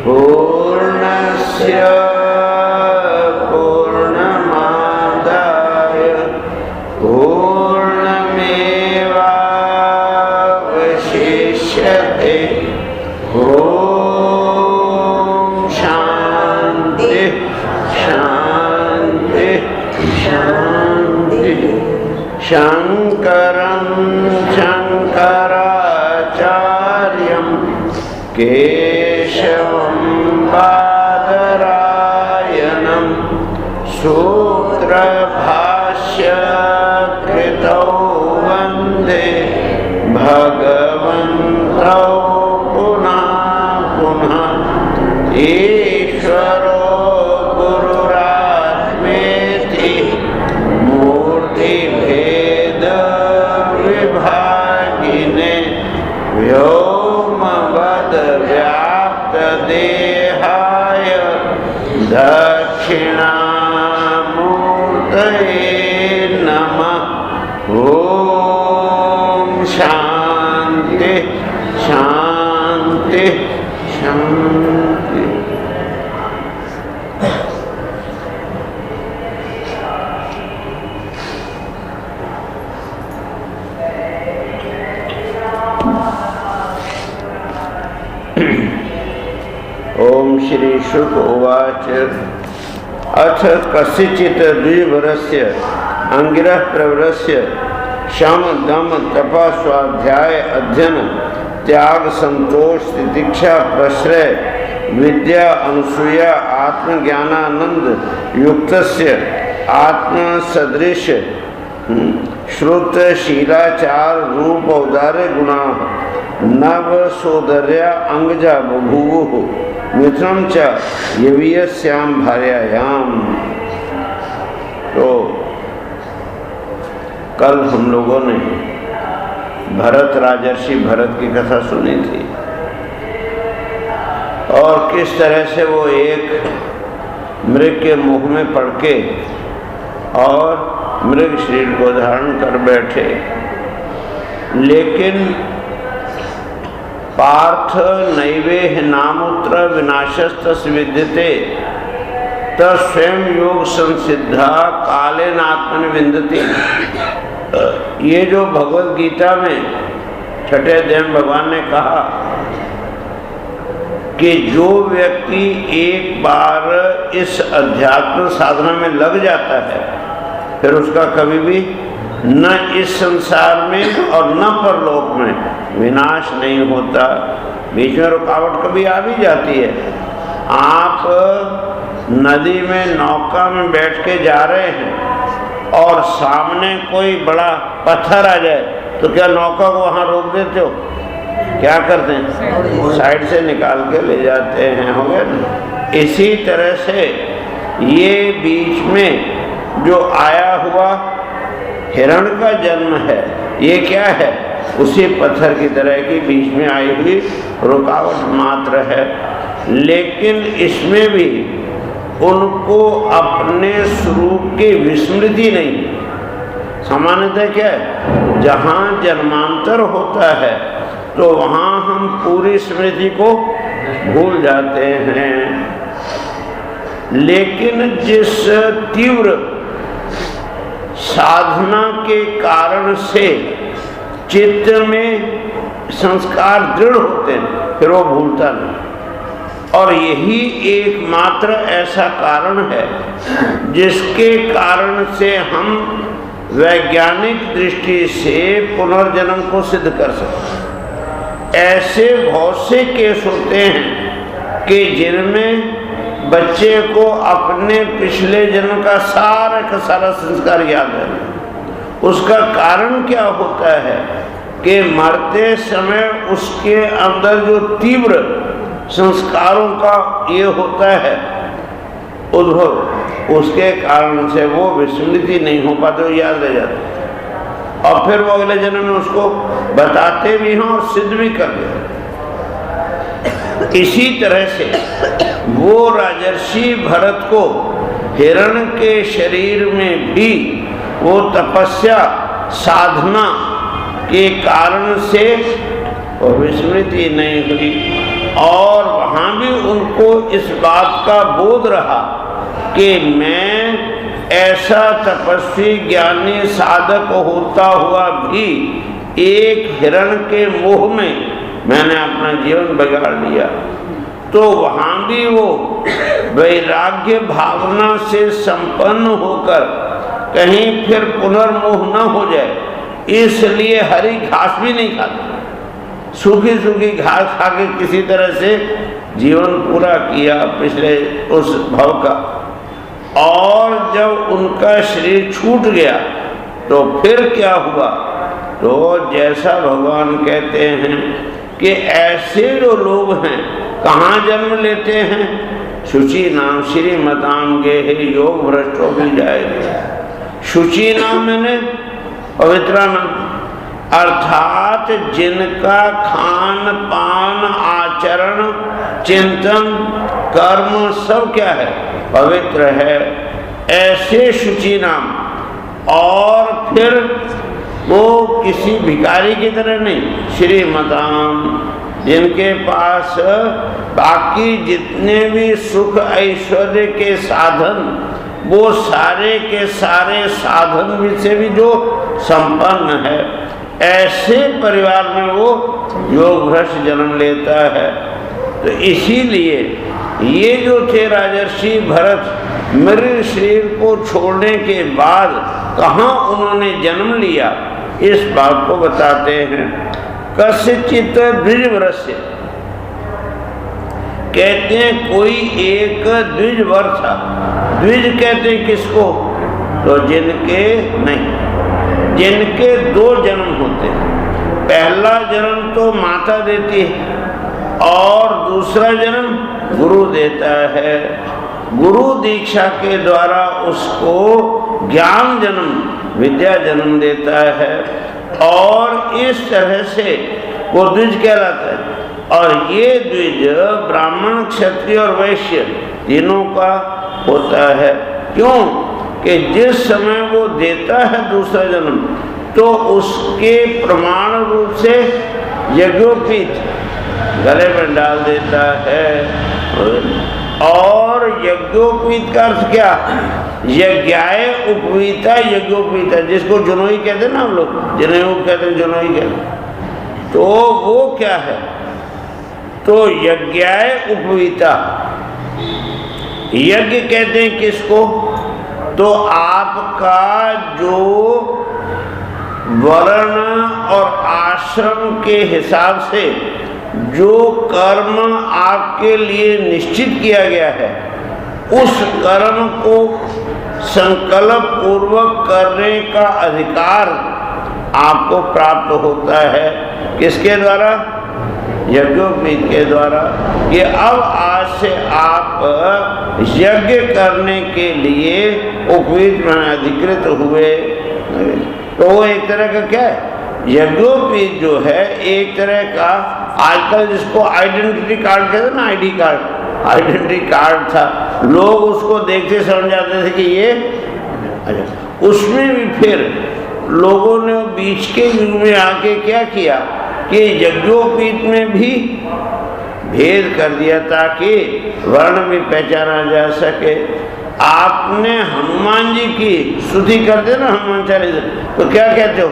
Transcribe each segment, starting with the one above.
पूर्णस्य पूर्णमादाय पूर्णमेवावशिष्यते। ओम शांति शांति शांति। शंकरं शंकराचार्यं केशवं बादरायणं सूत्रभाष्यकृतौ वन्दे भगवन्तौ पुनः पुनः। ईश्वरो गुरुरात्मेति मूर्तिभेद विभागिने व्योमवद् व्याप्त देहाय दक्षिणामूर्तये नमः। ओम शांति शांति शांति। ओम श्री शुक उवाच अथ कस्यचित् द्विवरस्य अंगिरः प्रवरस्य शम दम तप स्वाध्याय अध्ययन त्याग संतोष तितिक्षा प्रश्रय विद्या अनुसूया आत्मज्ञानानंद युक्तस्य आत्मसदृश श्रुत शीलाचार रूप औदार्य गुणा नव सोदर्या अंगजा बभूवुः मित्रम च यवीयस्याम भार्यायाम। तो कल हम लोगों ने भरत राजर्षि भरत की कथा सुनी थी और किस तरह से वो एक मृग के मुख में पड़ के और मृग शरीर को धारण कर बैठे। लेकिन पार्थ नैवेह नामुत्र विनाशस्तस्य विद्यते तस्वयं योग संसिद्धा कालेन आत्मनि विन्दति। ये जो भगवद गीता में छठे अध्याय में भगवान ने कहा कि जो व्यक्ति एक बार इस अध्यात्म साधना में लग जाता है फिर उसका कभी भी न इस संसार में और न परलोक में विनाश नहीं होता। बीच में रुकावट कभी आ भी जाती है। आप नदी में नौका में बैठ के जा रहे हैं और सामने कोई बड़ा पत्थर आ जाए तो क्या नौका को वहाँ रोक देते हो? क्या करते हैं? साइड से निकाल के ले जाते हैं। हो गया ना? इसी तरह से ये बीच में जो आया हुआ हिरण का जन्म है ये क्या है? उसी पत्थर की तरह की बीच में आई हुई रुकावट मात्र है। लेकिन इसमें भी उनको अपने स्वरूप की विस्मृति नहीं। सामान्यतः क्या है, जहाँ जन्मांतर होता है तो वहाँ हम पूरी स्मृति को भूल जाते हैं। लेकिन जिस तीव्र साधना के कारण से चित्त में संस्कार दृढ़ होते हैं फिर वो भूलता नहीं। और यही एकमात्र ऐसा कारण है जिसके कारण से हम वैज्ञानिक दृष्टि से पुनर्जन्म को सिद्ध कर सकते हैं। ऐसे बहुत से केस होते हैं कि जिनमें बच्चे को अपने पिछले जन्म का सारा संस्कार याद है। उसका कारण क्या होता है कि मरते समय उसके अंदर जो तीव्र संस्कारों का ये होता है उद्भव, उसके कारण से वो विस्मृति नहीं हो पाते, याद रह जाते और फिर वो अगले जन्म में उसको बताते भी हैं और सिद्ध भी कर देते। इसी तरह से वो राजर्षि भरत को हिरण के शरीर में भी वो तपस्या साधना के कारण से विस्मृति नहीं हुई और वहाँ भी उनको को इस बात का बोध रहा कि मैं ऐसा तपस्वी ज्ञानी साधक होता हुआ भी एक हिरण के मोह में मैंने अपना जीवन बिगाड़ लिया, तो वहां भी वो वैराग्य भावना से संपन्न होकर कहीं फिर पुनर्मोह न हो जाए, इसलिए हरी घास भी नहीं खाता, सूखी सूखी घास खा के किसी तरह से जीवन पूरा किया पिछले उस भव का। और जब उनका शरीर छूट गया तो फिर क्या हुआ, तो जैसा भगवान कहते हैं कि ऐसे जो लोग हैं कहाँ जन्म लेते हैं, शुचि नाम श्रीमताम गे योग भ्रष्टो भी जाएगा। शुचि नाम मैंने पवित्र नाम, अर्थात जिनका खान पान आचरण चिंतन कर्म सब क्या है, पवित्र है, ऐसे शुचि नाम। और फिर वो किसी भिखारी की तरह नहीं, श्रीमताम, जिनके पास बाकी जितने भी सुख ऐश्वर्य के साधन, वो सारे के सारे साधन से भी जो संपन्न है, ऐसे परिवार में वो योग भ्रष्ट जन्म लेता है। तो इसीलिए ये जो थे राजर्षि भरत, मेरे शरीर को छोड़ने के बाद कहाँ उन्होंने जन्म लिया, इस बात को बताते हैं। कस्यचित् द्विजवरस्य, कहते हैं कोई एक द्विजवर था। द्विज कहते हैं किसको, तो जिनके नहीं, जिनके दो जन्म होते हैं। पहला जन्म तो माता देती है और दूसरा जन्म गुरु देता है। गुरु दीक्षा के द्वारा उसको ज्ञान जन्म, विद्या जन्म देता है, और इस तरह से वो द्विज कहलाता है। और ये द्विज ब्राह्मण क्षत्रिय और वैश्य तीनों का होता है। क्यों कि जिस समय वो देता है दूसरा जन्म, तो उसके प्रमाण रूप से यज्ञोपीत गले में डाल देता है। और यज्ञोपीत का अर्थ क्या, यज्ञाय उपवीता यज्ञोपीता, जिसको जुनोई कहते हैं ना हम लोग, जनेऊ कहते हैं, जुनोई कहते हैं, तो वो क्या है, तो यज्ञाय उपवीता। यज्ञ कहते हैं किसको, तो आपका जो वर्ण और आश्रम के हिसाब से जो कर्म आपके लिए निश्चित किया गया है, उस कर्म को संकल्प पूर्वक करने का अधिकार आपको प्राप्त होता है। किसके द्वारा, यज्ञोपवीत के द्वारा। ये अब आज से आप यज्ञ करने के लिए उपवीत में अधिकृत हुए, तो वो एक तरह का क्या है, यज्ञोपवीत जो है एक तरह का, आजकल जिसको आइडेंटिटी कार्ड कहते हैं ना, आईडी कार्ड, आइडेंटिटी कार्ड था, लोग उसको देखते समझ जाते थे कि ये। अच्छा, उसमें भी फिर लोगों ने बीच के युग में आके क्या किया कि यज्ञोपवीत में भी भेद कर दिया ताकि वर्ण भी पहचाना जा सके। आपने हनुमान जी की स्तुति करते ना, हनुमान चालीसा, तो क्या कहते हो,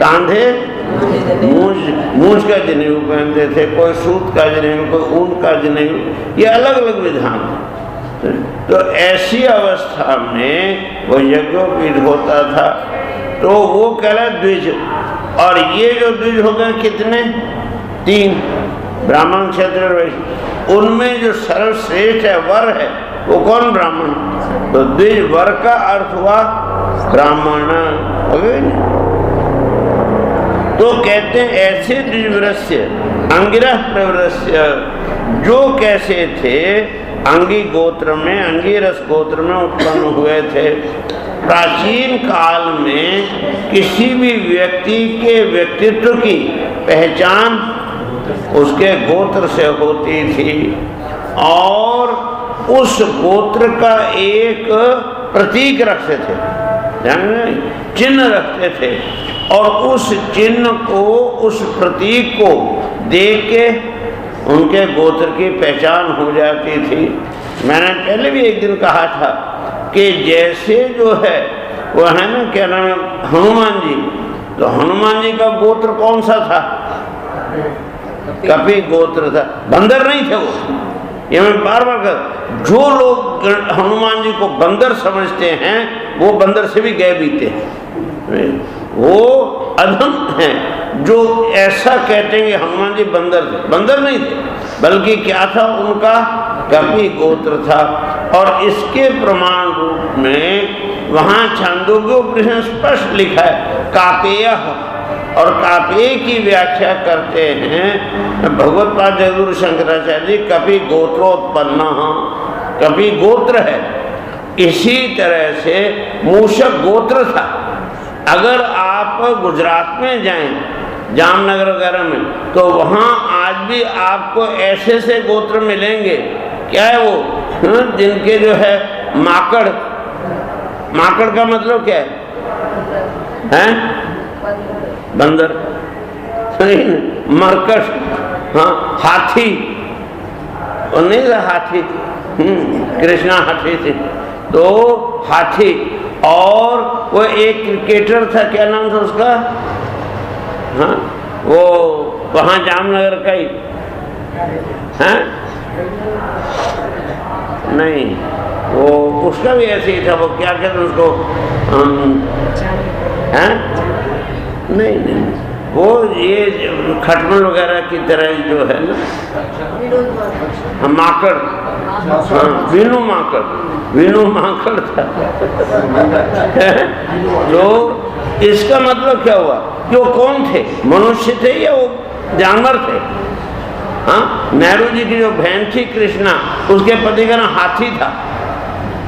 कांधे मूंछ का जनेऊ पहनते थे, कोई सूत का जनेऊ, कोई ऊन का जनेऊ, ये अलग अलग विधान। तो ऐसी अवस्था में वो यज्ञोपवीत होता था, तो वो कहला द्विज। और ये जो द्विज हो गए कितने, तीन, ब्राह्मण क्षत्रिय वैश्य। उनमें जो सर्वश्रेष्ठ है, वर है, वो कौन, ब्राह्मण। तो द्विज वर का अर्थ हुआ ब्राह्मण। तो कहते हैं ऐसे द्विजवरस्य अंगिरस प्रवरस्य, जो कैसे थे, अंगी गोत्र में, अंगिरस गोत्र में उत्पन्न हुए थे। प्राचीन काल में किसी भी व्यक्ति के व्यक्तित्व की पहचान उसके गोत्र से होती थी, और उस गोत्र का एक प्रतीक रखते थे, चिन्ह रखते थे, और उस चिन्ह को, उस प्रतीक को देख के उनके गोत्र की पहचान हो जाती थी। मैंने पहले भी एक दिन कहा था कि जैसे जो है वो है ना, क्या नाम है, हनुमान जी, तो हनुमान जी का गोत्र कौन सा था? कपि गोत्र था, बंदर नहीं थे वो। ये मैं बार बार कर, जो लोग हनुमान जी को बंदर समझते हैं वो बंदर से भी गए बीते हैं। वो अधम हैं जो ऐसा कहते हैं कि हनुमान जी बंदर थे। बंदर नहीं थे, बल्कि क्या था, उनका कपि गोत्र था। और इसके प्रमाण रूप में वहाँ छांदोग्य उपनिषद स्पष्ट लिखा है कापेय, और कापेय की व्याख्या करते हैं भगवत पाद जगद्गुरु शंकराचार्य जी, कपि गोत्रोत्पन्न, कपि गोत्र है। इसी तरह से मूषक गोत्र था। अगर आप गुजरात में जाएं, जामनगर वगैरह में, तो वहाँ आज भी आपको ऐसे से गोत्र मिलेंगे, क्या है वो, जिनके जो है माकड़, माकड़ का मतलब क्या है? बंदर, मरकट, हाँ, हाथी, और नहीं था हाथी, कृष्णा हाथी थे, तो हाथी। और वो एक क्रिकेटर था, क्या नाम था उसका, हाँ, वो वहाँ जामनगर का ही है, नहीं, वो उसका भी ऐसे ही था, वो क्या कहते हैं उसको, हैं, नहीं, वो ये खटमल वगैरह की तरह जो है ना, माकड़, हाँ, वीनू माकड़, वीनू माकड़ था। तो इसका मतलब क्या हुआ, जो कौन थे, मनुष्य थे या वो जानवर थे? हाँ, नेहरू जी की जो बहन थी कृष्णा, उसके पति का नाम हाथी था,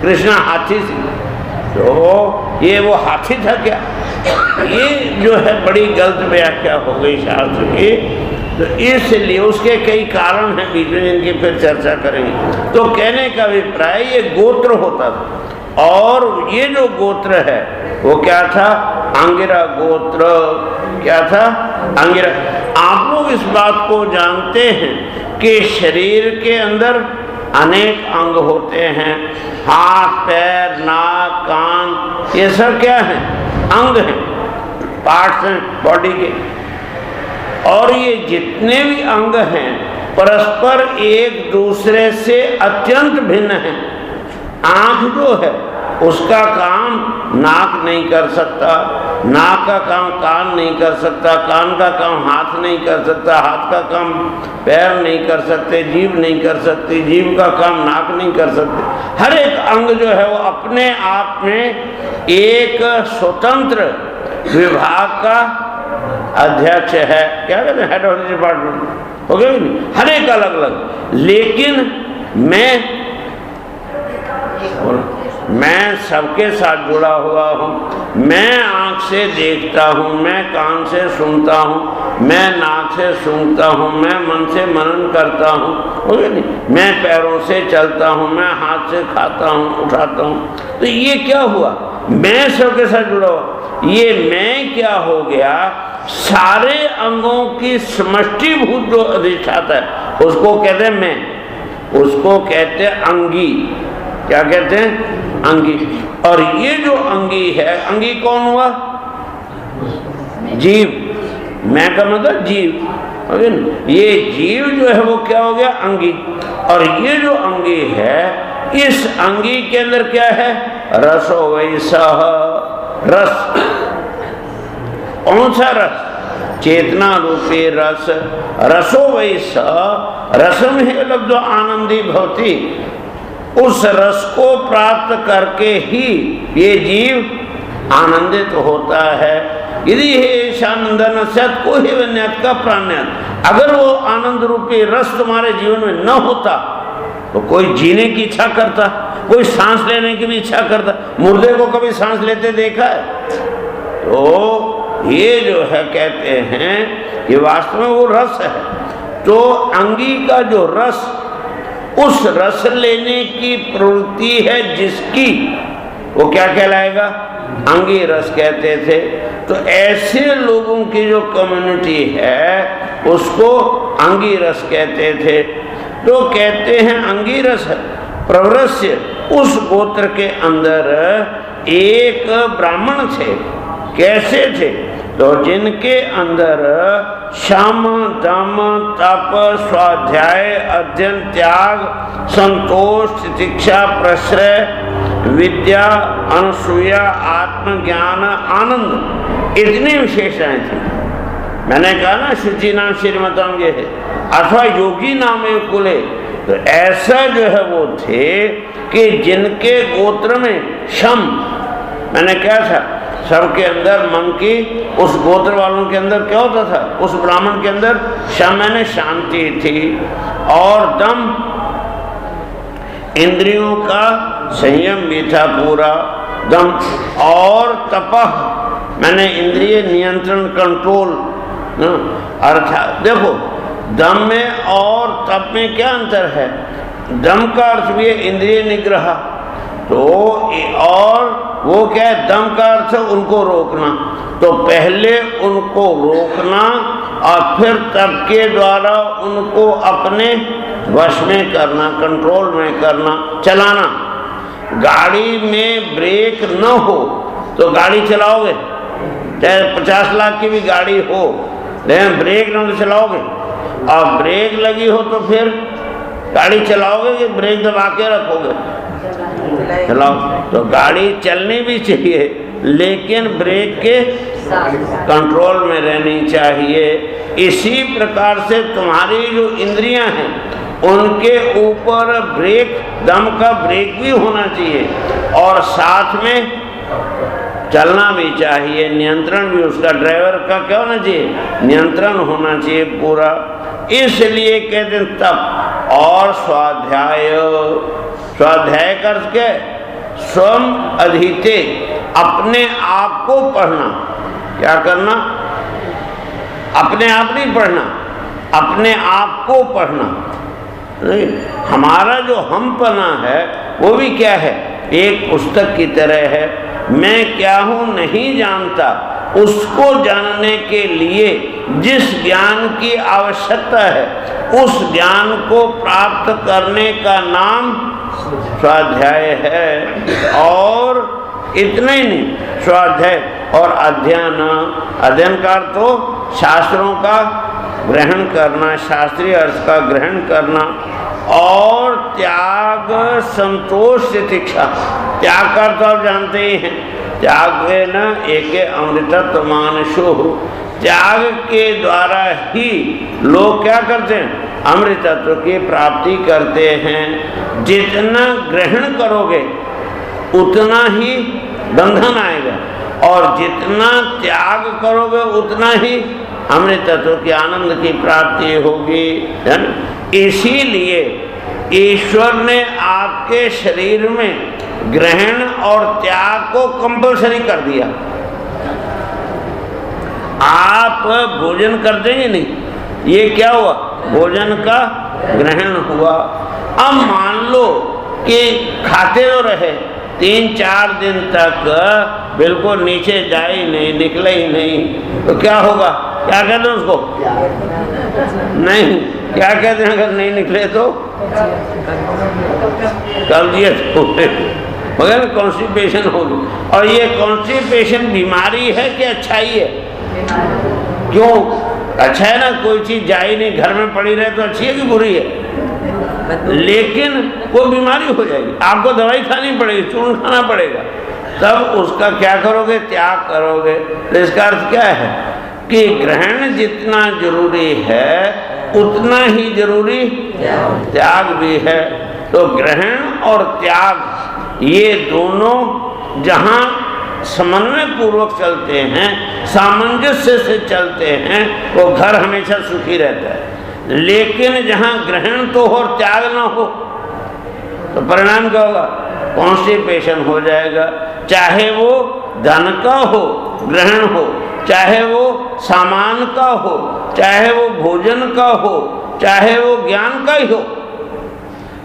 कृष्णा हाथी थी। तो ये वो हाथी था क्या? ये जो है बड़ी गलत व्याख्या हो गई शास्त्र की। तो इसलिए उसके कई कारण हैं बीच में, जिनकी फिर चर्चा करेंगे। तो कहने का अभिप्राय, ये गोत्र होता था, और ये जो गोत्र है वो क्या था? अंगिरा गोत्र। क्या था? अंगिरा। आप लोग इस बात को जानते हैं कि शरीर के अंदर अनेक अंग होते हैं, हाथ, पैर, नाक, कान, ये सब क्या है? अंग हैं, पार्ट्स हैं बॉडी के। और ये जितने भी अंग हैं परस्पर एक दूसरे से अत्यंत भिन्न हैं। आंख जो है उसका काम नाक नहीं कर सकता, नाक का काम कान नहीं कर सकता, कान का काम हाथ नहीं कर सकता, हाथ का काम पैर नहीं कर सकते, जीभ नहीं कर सकती, जीभ का काम नाक नहीं कर सकते। हर एक अंग जो है वो अपने आप में एक स्वतंत्र विभाग का अध्यक्ष है। क्या कहते हैं? Head of the department. हो गया कि नहीं? हर एक अलग अलग। लेकिन मैं सबके साथ जुड़ा हुआ हूँ। मैं आँख से देखता हूँ, मैं कान से सुनता हूँ, मैं नाक से सूंघता हूँ, मैं मन से मनन करता हूँ, हो गया नहीं? मैं पैरों से चलता हूँ, मैं हाथ से खाता हूँ, उठाता हूँ। तो ये क्या हुआ? मैं सबके साथ जुड़ा हुआ। ये मैं क्या हो गया? सारे अंगों की समष्टिभूत जो अधिष्ठाता है उसको कहते हैं मैं, उसको कहते हैं अंगी। क्या कहते हैं? अंगी। और ये जो अंगी है, अंगी कौन हुआ? जीव। मैं का मतलब जीव। ये जीव जो है वो क्या हो गया? अंगी। और ये जो अंगी है, इस अंगी के अंदर क्या है? रसो वैसह, रस। कौन सा रस? चेतना रूपी रस। रसो वैसह, रसम ही लब्धो आनंदी भवति। उस रस को प्राप्त करके ही ये जीव आनंदित होता है। यदि ऐशानंदन सत को ही वन्यत का प्राण्यत, अगर वो आनंद रूपी रस तुम्हारे जीवन में न होता तो कोई जीने की इच्छा करता, कोई सांस लेने की भी इच्छा करता। मुर्दे को कभी सांस लेते देखा है? तो ये जो है कहते हैं ये वास्तव में वो रस है। तो अंगी का जो रस, उस रस लेने की प्रवृत्ति है जिसकी, वो क्या कहलाएगा? अंगी रस कहते थे। तो ऐसे लोगों की जो कम्युनिटी है उसको अंगीरस कहते थे। तो कहते हैं अंगीरस प्रवरस्य, उस गोत्र के अंदर एक ब्राह्मण थे। कैसे थे? तो जिनके अंदर शम दम तप स्वाध्याय अध्ययन त्याग संतोष तितिक्षा प्रश्रय विद्या अनुसूया आत्मज्ञान आनंद इतनी विशेषताएं थी। मैंने कहा ना शुचि नाम श्रीमतम ये है, अथवा योगी नाम एक कुले। तो ऐसा जो है वो थे कि जिनके गोत्र में शम, मैंने क्या था सबके अंदर मन की, उस गोत्र वालों के अंदर क्या होता था, उस ब्राह्मण के अंदर शम मैंने शांति थी, और दम इंद्रियों का संयम भी था पूरा दम, और तपह मैंने इंद्रिय नियंत्रण कंट्रोल। अर्थात देखो दम में और तप में क्या अंतर है? दम का अर्थ भी है इंद्रिय निग्रह, तो और वो क्या है, दम का अर्थ है उनको रोकना। तो पहले उनको रोकना और फिर तप के द्वारा उनको अपने वश में करना, कंट्रोल में करना, चलाना। गाड़ी में ब्रेक न हो तो गाड़ी चलाओगे, चाहे 50 लाख की भी गाड़ी हो, लेकिन ब्रेक न तो चलाओगे। और ब्रेक लगी हो तो फिर गाड़ी चलाओगे कि ब्रेक दबा के रखोगे? चलाओ। तो गाड़ी चलनी भी चाहिए लेकिन ब्रेक के कंट्रोल में रहनी चाहिए। इसी प्रकार से तुम्हारी जो इंद्रियां हैं उनके ऊपर ब्रेक, दम का ब्रेक भी होना चाहिए और साथ में चलना भी चाहिए, नियंत्रण भी उसका, ड्राइवर का क्या होना चाहिए, नियंत्रण होना चाहिए पूरा। इसलिए कहते हैं तप और स्वाध्याय। स्वाध्याय का अर्थ क्या है? स्वयं अधीते, अपने आप को पढ़ना। क्या करना? अपने आप नहीं पढ़ना, अपने आप को पढ़ना। नहीं, हमारा जो हमपना है वो भी क्या है, एक पुस्तक की तरह है। मैं क्या हूँ नहीं जानता, उसको जानने के लिए जिस ज्ञान की आवश्यकता है उस ज्ञान को प्राप्त करने का नाम स्वाध्याय है। और इतने ही नहीं, स्वाध्याय और अध्ययन। अध्ययन का अर्थ तो शास्त्रों का ग्रहण करना, शास्त्रीय अर्थ का ग्रहण करना। और त्याग संतोष तितिक्षा। त्याग का अर्थ आप जानते ही हैं, त्याग न एके अमृतत्व मानसो। त्याग के द्वारा ही लोग क्या करते हैं, अमृतत्व की प्राप्ति करते हैं। जितना ग्रहण करोगे उतना ही बंधन आएगा, और जितना त्याग करोगे उतना ही अमृतत्व के आनंद की प्राप्ति होगी। इसीलिए ईश्वर ने आपके शरीर में ग्रहण और त्याग को कंपल्सरी कर दिया। आप भोजन कर देंगे नहीं, ये क्या हुआ, भोजन का ग्रहण हुआ। अब मान लो कि खाते तो रहे 3-4 दिन तक बिल्कुल नीचे जाए ही नहीं, निकले ही नहीं, तो क्या होगा? क्या कहते हैं उसको? नहीं, क्या कहते हैं अगर नहीं निकले तो? कब्जियत होगी, मगर कॉन्स्टिपेशन होगी। और ये कॉन्स्टिपेशन बीमारी है कि अच्छाई है? क्यों अच्छा है ना, कोई चीज जा ही नहीं, घर में पड़ी रहे तो अच्छी है कि बुरी है? लेकिन वो बीमारी हो जाएगी, आपको दवाई खानी पड़ेगी, चूर्ण खाना पड़ेगा, तब उसका क्या करोगे, त्याग करोगे। तो इसका अर्थ क्या है कि ग्रहण जितना जरूरी है उतना ही जरूरी त्याग भी है। तो ग्रहण और त्याग ये दोनों जहाँ समन्वय पूर्वक चलते हैं, सामंजस्य से चलते हैं, वो घर हमेशा सुखी रहता है। लेकिन जहाँ ग्रहण तो हो और त्याग ना हो तो परिणाम क्या होगा, कॉन्स्टिपेशन हो जाएगा। चाहे वो धन का हो ग्रहण हो, चाहे वो सामान का हो, चाहे वो भोजन का हो, चाहे वो ज्ञान का ही हो।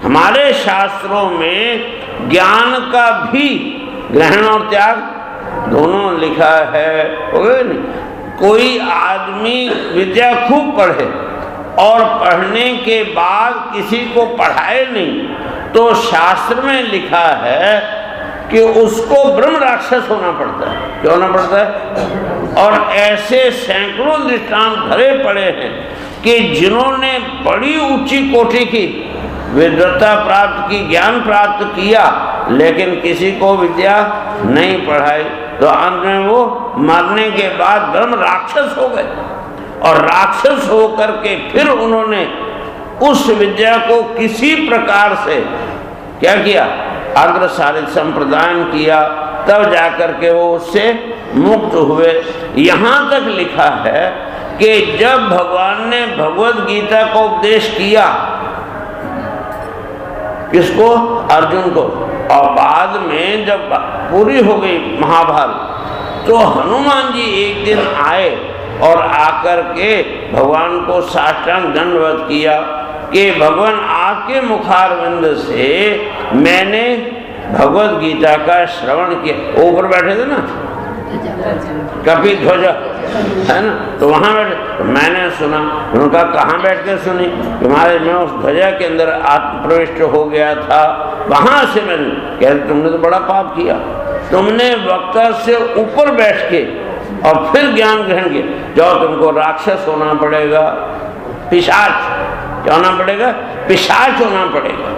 हमारे शास्त्रों में ज्ञान का भी ग्रहण और त्याग दोनों लिखा है। कोई आदमी विद्या खूब पढ़े और पढ़ने के बाद किसी को पढ़ाए नहीं, तो शास्त्र में लिखा है कि उसको ब्रह्म राक्षस होना पड़ता है। क्यों होना पड़ता है? और ऐसे सैकड़ों दृष्टांत भरे पड़े हैं कि जिन्होंने बड़ी ऊंची कोटि की विद्वता प्राप्त की, ज्ञान प्राप्त किया, लेकिन किसी को विद्या नहीं पढ़ाई, तो अंत में वो मरने के बाद ब्रह्म राक्षस हो गए। और राक्षस होकर के फिर उन्होंने उस विद्या को किसी प्रकार से क्या किया? अग्रसारित संप्रदान किया, तब जाकर के वो उससे मुक्त हुए। यहाँ तक लिखा है कि जब भगवान ने भगवद गीता को उपदेश किया, किसको? अर्जुन को। और बाद में जब पूरी हो गई महाभारत, तो हनुमान जी एक दिन आए और आकर के भगवान को साष्टांग दंडवत किया कि भगवान आपके मुखारविंद से मैंने भगवद गीता का श्रवण किया। ऊपर बैठे थे ना कपि ध्वज, है ना, तो वहाँ बैठे, तो मैंने सुना। उनका कहाँ बैठ के सुनी? तुम्हारे मैं उस ध्वजा के अंदर आत्म प्रविष्ट हो गया था, वहाँ से मैंने। कहते तुमने तो बड़ा पाप किया, तुमने वक्ता से ऊपर बैठ के और फिर ज्ञान ग्रहण किया। जाओ, तुमको राक्षस होना पड़ेगा, पिशाच क्या होना पड़ेगा? पिशाच होना पड़ेगा।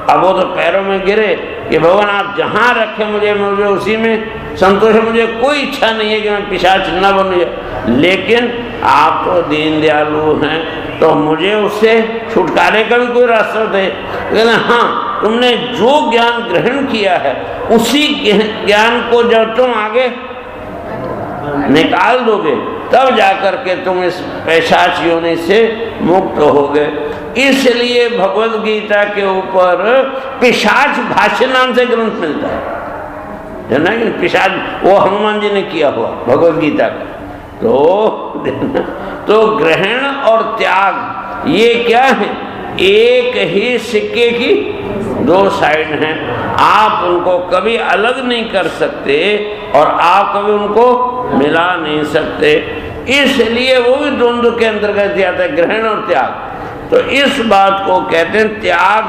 अब वो तो पैरों में गिरे कि भगवान आप जहाँ रखे मुझे उसी में संतोष है, मुझे कोई इच्छा नहीं है कि मैं पिशाच न बन जाए, लेकिन आप तो दीन दयालु हैं, तो मुझे उससे छुटकारे का भी कोई रास्ता दे। लेकिन हाँ, तुमने जो ज्ञान ग्रहण किया है उसी ज्ञान को जब तुम आगे निकाल दोगे, तब जाकर के तुम इस पिशाच योनि से मुक्त होगे। इसलिए भगवद गीता के ऊपर पिशाच भाष्य नाम से ग्रंथ मिलता है, ना कि पिशाच वो हनुमान जी ने किया हुआ भगवद गीता का। तो ग्रहण और त्याग ये क्या है? एक ही सिक्के की दो साइड हैं। आप उनको कभी अलग नहीं कर सकते और आप कभी उनको मिला नहीं सकते। इसलिए वो भी द्वंद्व के अंतर्गत आता है, ग्रहण और त्याग। तो इस बात को कहते हैं त्याग।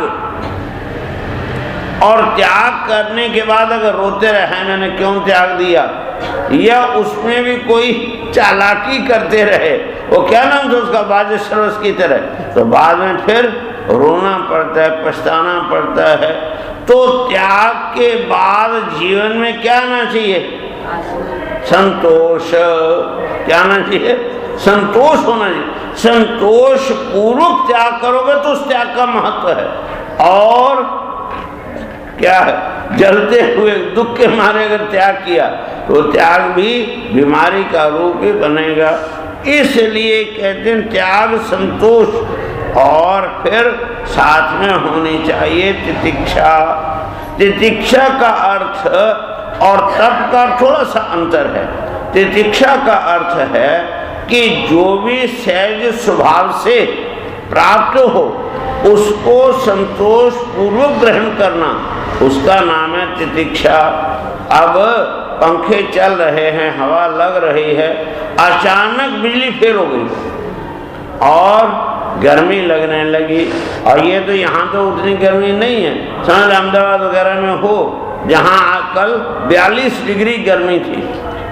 और त्याग करने के बाद अगर रोते रहे मैंने क्यों त्याग दिया, या उसमें भी कोई चालाकी करते रहे, वो क्या नाम था उसका, बाजे सर्वस की तरह, तो बाद में फिर रोना पड़ता है, पछताना पड़ता है। तो त्याग के बाद जीवन में क्या आना चाहिए? संतोष। क्या आना चाहिए? संतोष होना चाहिए। संतोष पूर्वक त्याग करोगे तो उस त्याग का महत्व है। और क्या है? जलते हुए दुख के मारे अगर त्याग किया तो त्याग भी बीमारी का रूप ही बनेगा। इसलिए कहते हैं त्याग, संतोष, और फिर साथ में होनी चाहिए तितिक्षा। तितिक्षा का अर्थ और तप का थोड़ा सा अंतर है। तितिक्षा का अर्थ है कि जो भी सहज स्वभाव से प्राप्त हो उसको संतोष पूर्वक ग्रहण करना, उसका नाम है तितिक्षा। अब पंखे चल रहे हैं, हवा लग रही है, अचानक बिजली फेल हो गई और गर्मी लगने लगी। और ये तो यहाँ तो उतनी गर्मी नहीं है, समझ अहमदाबाद वगैरह में हो जहाँ कल 42 डिग्री गर्मी थी,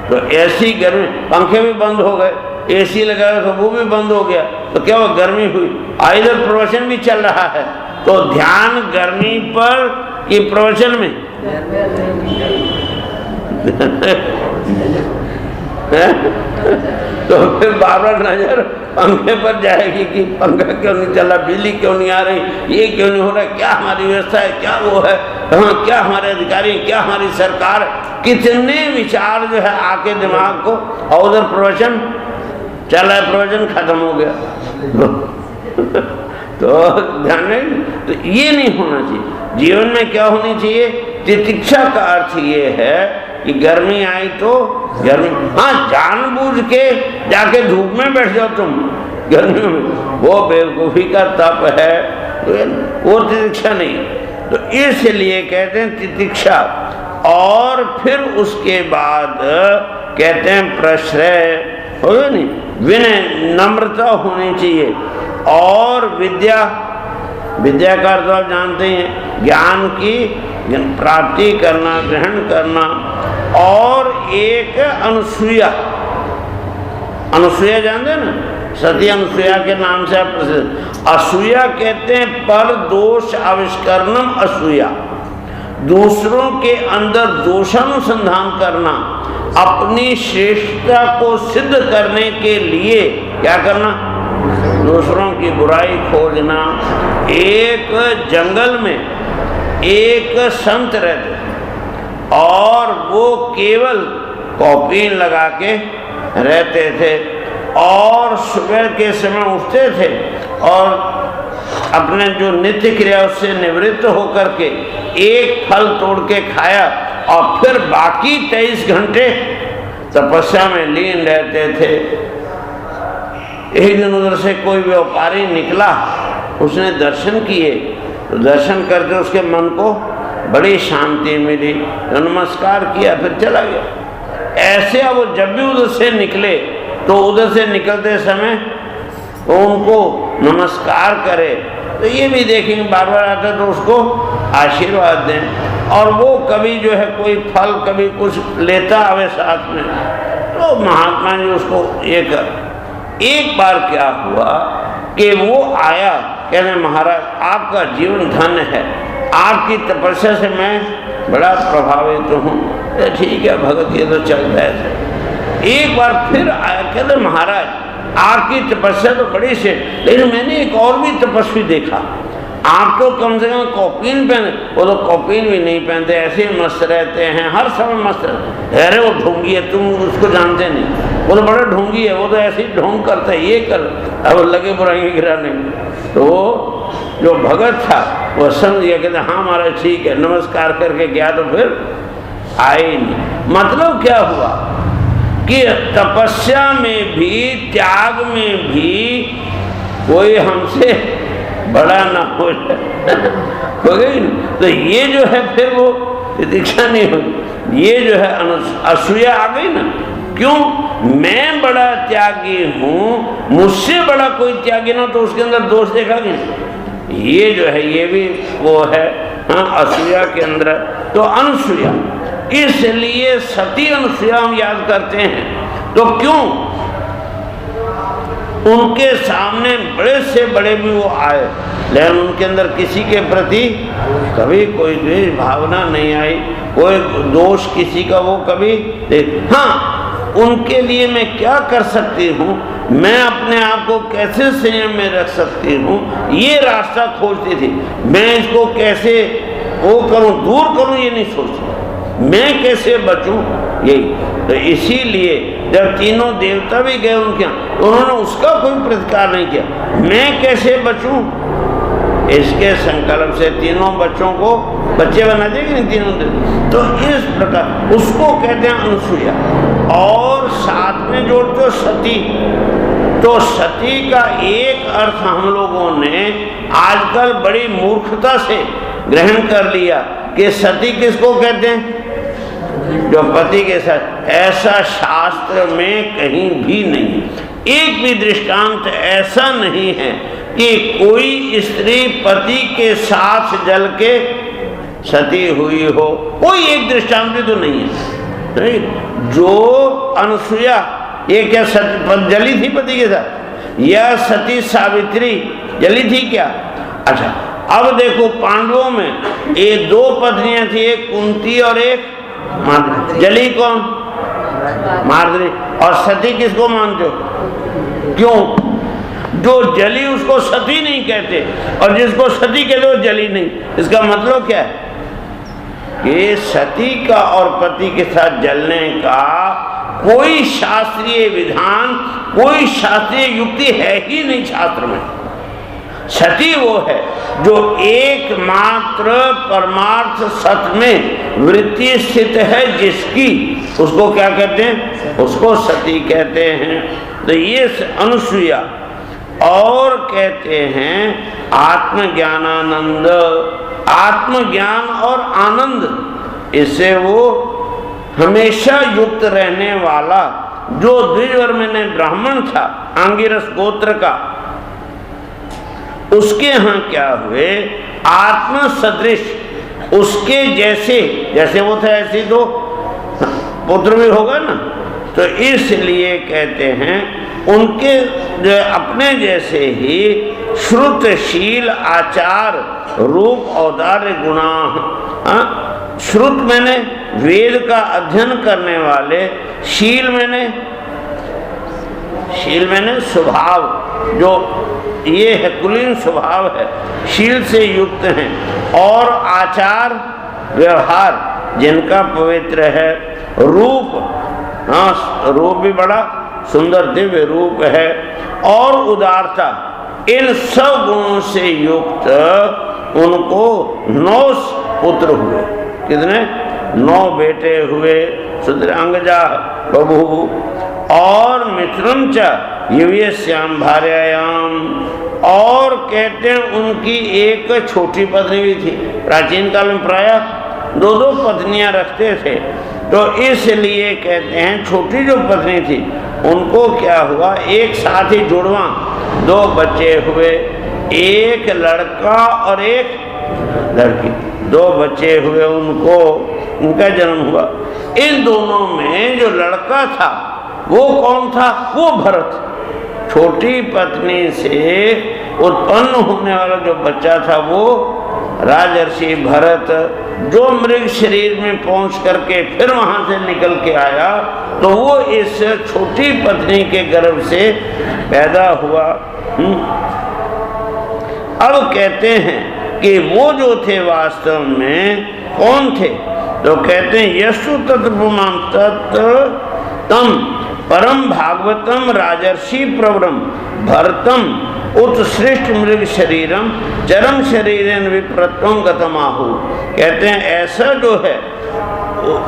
तो ऐसी गर्मी, पंखे भी बंद हो गए, एसी लगाया तो वो भी बंद हो गया, तो क्या वो गर्मी हुई। इधर प्रवचन भी चल रहा है, तो ध्यान गर्मी पर कि प्रवचन में तो फिर बार बार नजर पंखे पर जाएगी कि पंखा क्यों नहीं चला, बिजली क्यों नहीं आ रही, ये क्यों नहीं हो रहा, क्या हमारी व्यवस्था है, क्या वो है, हाँ क्या हमारे अधिकारी, क्या हमारी सरकार। कितने विचार जो है आके दिमाग को, और उधर प्रवचन चल रहा है, प्रवचन खत्म हो गया। तो ध्यान में तो ये नहीं होना चाहिए। जीवन में क्या होनी चाहिए? तितिक्षा का अर्थ ये है कि गर्मी आई तो गर्मी, हाँ जानबूझ के जाके धूप में बैठ जाओ तुम गर्मी में, वो बेवकूफ़ी का तप है, वो तितिक्षा नहीं। तो इसलिए कहते हैं तितिक्षा। और फिर उसके बाद कहते हैं प्रश्रय, हो नहीं, विनय, नम्रता होनी चाहिए। और विद्या, विद्या का अर्थ आप जानते हैं, ज्ञान की प्राप्ति करना, ग्रहण करना। और एक अनुसूया, अनुसूया जानते हैं ना, सती अनुसूया के नाम से आप प्रसिद्ध। असूया कहते हैं पर दोष आविष्करणम असूया, दूसरों के अंदर दोषानुसंधान करना, अपनी श्रेष्ठता को सिद्ध करने के लिए क्या करना, दूसरों की बुराई खोजना। एक जंगल में एक संत रहते और वो केवल कॉपीन लगा के रहते थे और सुबह के समय उठते थे और अपने जो नित्य क्रिया उससे निवृत्त होकर के एक फल तोड़ के खाया और फिर बाकी 23 घंटे तपस्या में लीन रहते थे। एक दिन उधर से कोई व्यापारी निकला, उसने दर्शन किए, तो दर्शन करके उसके मन को बड़ी शांति मिली, तो नमस्कार किया, फिर चला गया। ऐसे अब वो जब भी उधर से निकले तो उधर से निकलते समय वो उनको नमस्कार करे, तो ये भी देखेंगे बार बार आता तो उसको आशीर्वाद दें। और वो कभी जो है कोई फल कभी कुछ लेता आवे साथ में, तो महात्मा जी उसको ये कर। एक बार क्या हुआ कि वो आया, कहने महाराज आपका जीवन धन्य है, आपकी तपस्या से मैं बड़ा प्रभावित हूँ। ठीक है भगत, ये तो चलता है। एक बार फिर आया, कहते महाराज आपकी तपस्या तो बड़ी से, लेकिन मैंने एक और भी तपस्वी देखा, आप तो कम से कम कॉपीन पहने, वो तो कॉपीन भी नहीं पहनते, ऐसे ही मस्त रहते हैं, हर समय मस्त रहते। अरे वो ढोंगी है, तुम उसको जानते नहीं, वो तो बड़ा ढोंगी है, वो तो ऐसे ही ढोंग करता है, ये कर, अब लगे बुराई गिराने। तो जो भगत था वो समझ गया, कहते हाँ महाराज ठीक है, नमस्कार करके गया, तो फिर आए नहीं। मतलब क्या हुआ कि तपस्या में भी, त्याग में भी कोई हमसे बड़ा ना हो गई। तो ये जो है फिर वो दीक्षा नहीं होगी, ये जो है असूया आ गई ना। क्यों? मैं बड़ा त्यागी हूँ, मुझसे बड़ा कोई त्यागी ना, तो उसके अंदर दोष देखा नहीं। ये जो है ये भी वो है, हाँ, असूया के अंदर। तो अनुसूया, इसलिए सती अनुसूया हम याद करते हैं। तो क्यों? उनके सामने बड़े से बड़े भी वो आए, लेकिन उनके अंदर किसी के प्रति कभी कोई द्वेष भावना नहीं आई, कोई दोष किसी का वो कभी हाँ, उनके लिए मैं क्या कर सकती हूँ, मैं अपने आप को कैसे संयम में रख सकती हूँ, ये रास्ता खोजती थी। मैं इसको कैसे वो करूँ, दूर करूँ, ये नहीं सोचती, मैं कैसे बचूँ, यही। तो इसीलिए जब तीनों देवता भी गए उनके यहाँ, तो उन्होंने उसका कोई प्रतिकार नहीं किया, मैं कैसे बचूं, इसके संकल्प से तीनों बच्चों को बच्चे बना देंगे तीनों देवता। तो इस प्रकार उसको कहते हैं अनुसूया। और साथ में जोड़ते सती, तो सती का एक अर्थ हम लोगों ने आजकल बड़ी मूर्खता से ग्रहण कर लिया कि सती किसको कहते हैं, जो पति के साथ। ऐसा शास्त्र में कहीं भी नहीं, एक भी दृष्टांत ऐसा नहीं है कि कोई स्त्री पति के साथ जल के सती हुई हो, कोई एक दृष्टांत भी तो नहीं है। नहीं? जो अनुसूया, ये क्या सती जली थी पति के साथ, या सती सावित्री जली थी क्या? अच्छा, अब देखो पांडवों में ये दो पत्नियां थी, एक कुंती और एक माद्री। जली कौन? माद्री। और सती किसको मानते हो? क्यों? जो जली उसको सती नहीं कहते, और जिसको सती कहते हो जली नहीं। इसका मतलब क्या है कि सती का और पति के साथ जलने का कोई शास्त्रीय विधान, कोई शास्त्रीय युक्ति है ही नहीं शास्त्र में। सती वो है जो एकमात्र परमार्थ सत्य में वृत्ति स्थित है, जिसकी, उसको क्या कहते हैं? उसको सती कहते हैं। तो ये अनुसूया। और कहते हैं आत्मज्ञानानंद, आत्मज्ञान और आनंद, इससे वो हमेशा युक्त रहने वाला, जो द्विजवर्मण्य ब्राह्मण था, आंगिरस गोत्र का, उसके यहाँ क्या हुए, आत्म सदृश उसके जैसे, जैसे वो थे ऐसे तो पुत्र भी होगा ना। तो इसलिए कहते हैं उनके जो अपने जैसे ही श्रुतशील आचार रूप औदार्य गुणा। श्रुत मैंने वेद का अध्ययन करने वाले, शील मैंने स्वभाव, जो ये है कुलीन स्वभाव है, शील से युक्त हैं, और आचार व्यवहार जिनका पवित्र है, रूप, हाँ रूप भी बड़ा सुंदर दिव्य रूप है, और उदारता, इन सब गुणों से युक्त उनको 9 पुत्र हुए। कितने? 9 बेटे हुए। सुद्रांगजा बभूव और मित्रम च युव्यस्याम भार्यायाम। और कहते हैं उनकी एक छोटी पत्नी भी थी। प्राचीन काल में प्रायः 2-2 पत्नियां रखते थे, तो इसलिए कहते हैं छोटी जो पत्नी थी उनको क्या हुआ, एक साथ ही जुड़वा 2 बच्चे हुए, एक लड़का और एक लड़की, 2 बच्चे हुए उनको, उनका जन्म हुआ। इन दोनों में जो लड़का था वो कौन था? वो भरत। छोटी पत्नी से उत्पन्न होने वाला जो बच्चा था वो राजर्षि भरत, जो मृग शरीर में पहुंच करके फिर वहां से निकल के आया, तो वो इस छोटी पत्नी के गर्भ से पैदा हुआ। अब कहते हैं कि वो जो थे वास्तव में कौन थे? तो कहते हैं यशु तत्पुमां तम परम भागवतम राजर्षि प्रवरम भरतम उत्सृष्ट मृग शरीरम चरम शरीरेन विप्रत्वम गतमाहु। कहते हैं ऐसा जो है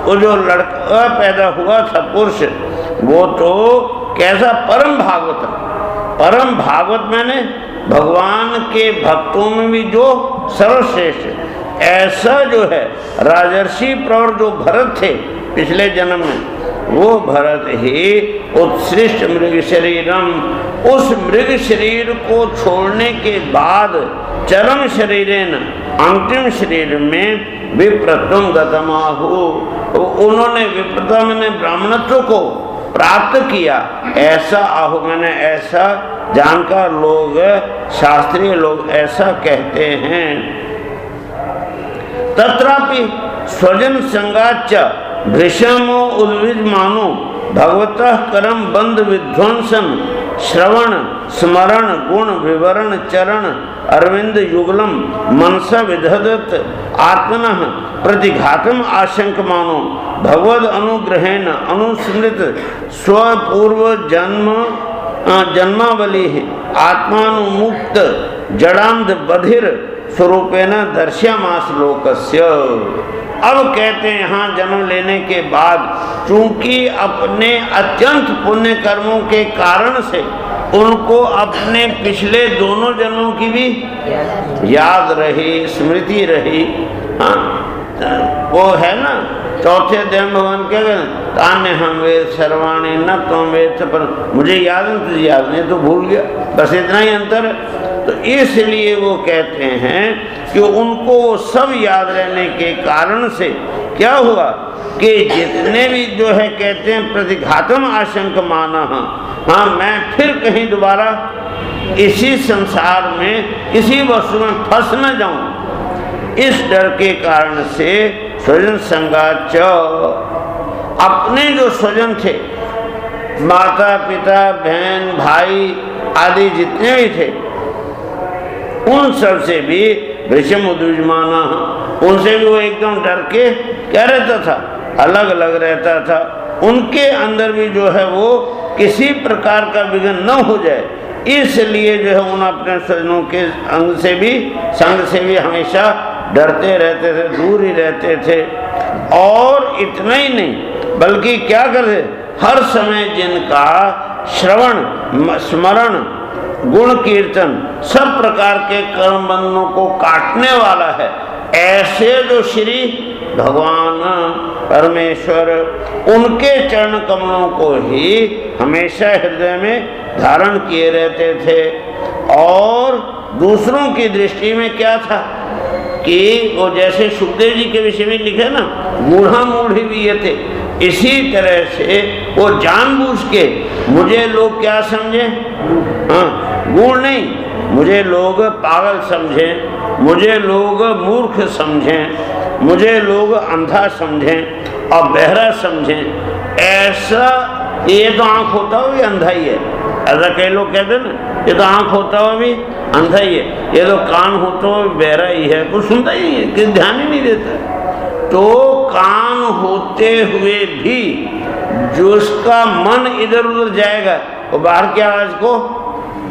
वो जो लड़का पैदा हुआ था पुरुष, वो तो कैसा? परम भागवतम। परम भागवत मैंने भगवान के भक्तों में भी जो सर्वश्रेष्ठ, ऐसा जो है राजर्षि प्रवर जो भरत थे पिछले जन्म में, वो भरत ही उत्सृष्ट मृग शरीरम, उस मृग शरीर को छोड़ने के बाद चरम शरीरेन, अंतिम शरीर में विप्रत्वम गतमाहु, उन्होंने विप्रता मैंने ब्राह्मणत्व को प्राप्त किया। ऐसा आहु मैंने ऐसा जानकार लोग, शास्त्रीय लोग ऐसा कहते हैं। तत्रापि स्वजन संगाच भृशमो उद्विजमानो भगवतः करम बंध विध्वंसन श्रवण स्मरण गुण विवरण चरण अरविंद युगलम मनसा विदधत आत्मनः प्रतिघातम आशंक मानो भगवद अनुग्रहेण अनुस्मृत स्वपूर्व जन्मावली आत्मानुमुक्त जड़ांध बधिर स्वरूपेण दर्श्यामास लोकस्य। अब कहते हैं यहाँ जन्म लेने के बाद चूंकि अपने अत्यंत पुण्य कर्मों के कारण से उनको अपने पिछले दोनों जन्मों की भी याद रही, स्मृति रही। हाँ, वो है ना चौथे दिन भगवान कह गए तान्य हम वेद सर्वाणी न तुम वेद, पर मुझे याद नहीं, तुझे याद नहीं तो भूल गया, बस इतना ही अंतर है। तो इसलिए वो कहते हैं कि उनको वो सब याद रहने के कारण से क्या हुआ कि जितने भी जो है कहते हैं प्रतिघातम आशंक माना, हाँ मैं फिर कहीं दोबारा इसी संसार में इसी वस्तु में फंस न जाऊं, इस डर के कारण से स्वजन संगाच, अपने जो स्वजन थे माता पिता बहन भाई आदि जितने भी थे उन सब से भी भृशम उद्विजमाना, उनसे भी वो एकदम डर के क्या रहता था, अलग अलग रहता था। उनके अंदर भी जो है वो किसी प्रकार का विघ्न न हो जाए, इसलिए जो है उन अपने स्वजनों के संग से भी हमेशा डरते रहते थे, दूर ही रहते थे। और इतना ही नहीं बल्कि क्या करते, हर समय जिनका श्रवण स्मरण गुण कीर्तन सब प्रकार के कर्म बंधनों को काटने वाला है, ऐसे जो श्री भगवान परमेश्वर उनके चरण कमलों को ही हमेशा हृदय में धारण किए रहते थे। और दूसरों की दृष्टि में क्या था कि वो जैसे सुखदेव जी के विषय में लिखे ना, मूढ़ा मूढ़ी भी ये थे, इसी तरह से वो जानबूझ के मुझे लोग क्या समझे, हाँ गुण नहीं, मुझे लोग पागल समझें, मुझे लोग मूर्ख समझें, मुझे लोग अंधा समझें और बहरा समझें, ऐसा ये तो आँख होता हुआ भी अंधा ही है, ऐसा कई लोग कहते हैं ना, ये तो आँख होता हुआ भी अंधा ही है, ये तो कान होता हुआ भी बहरा ही है, कुछ सुनता ही नहीं है, किसी ध्यान ही नहीं देता। तो कान होते हुए भी जो उसका मन इधर उधर जाएगा वो बाहर की आवाज को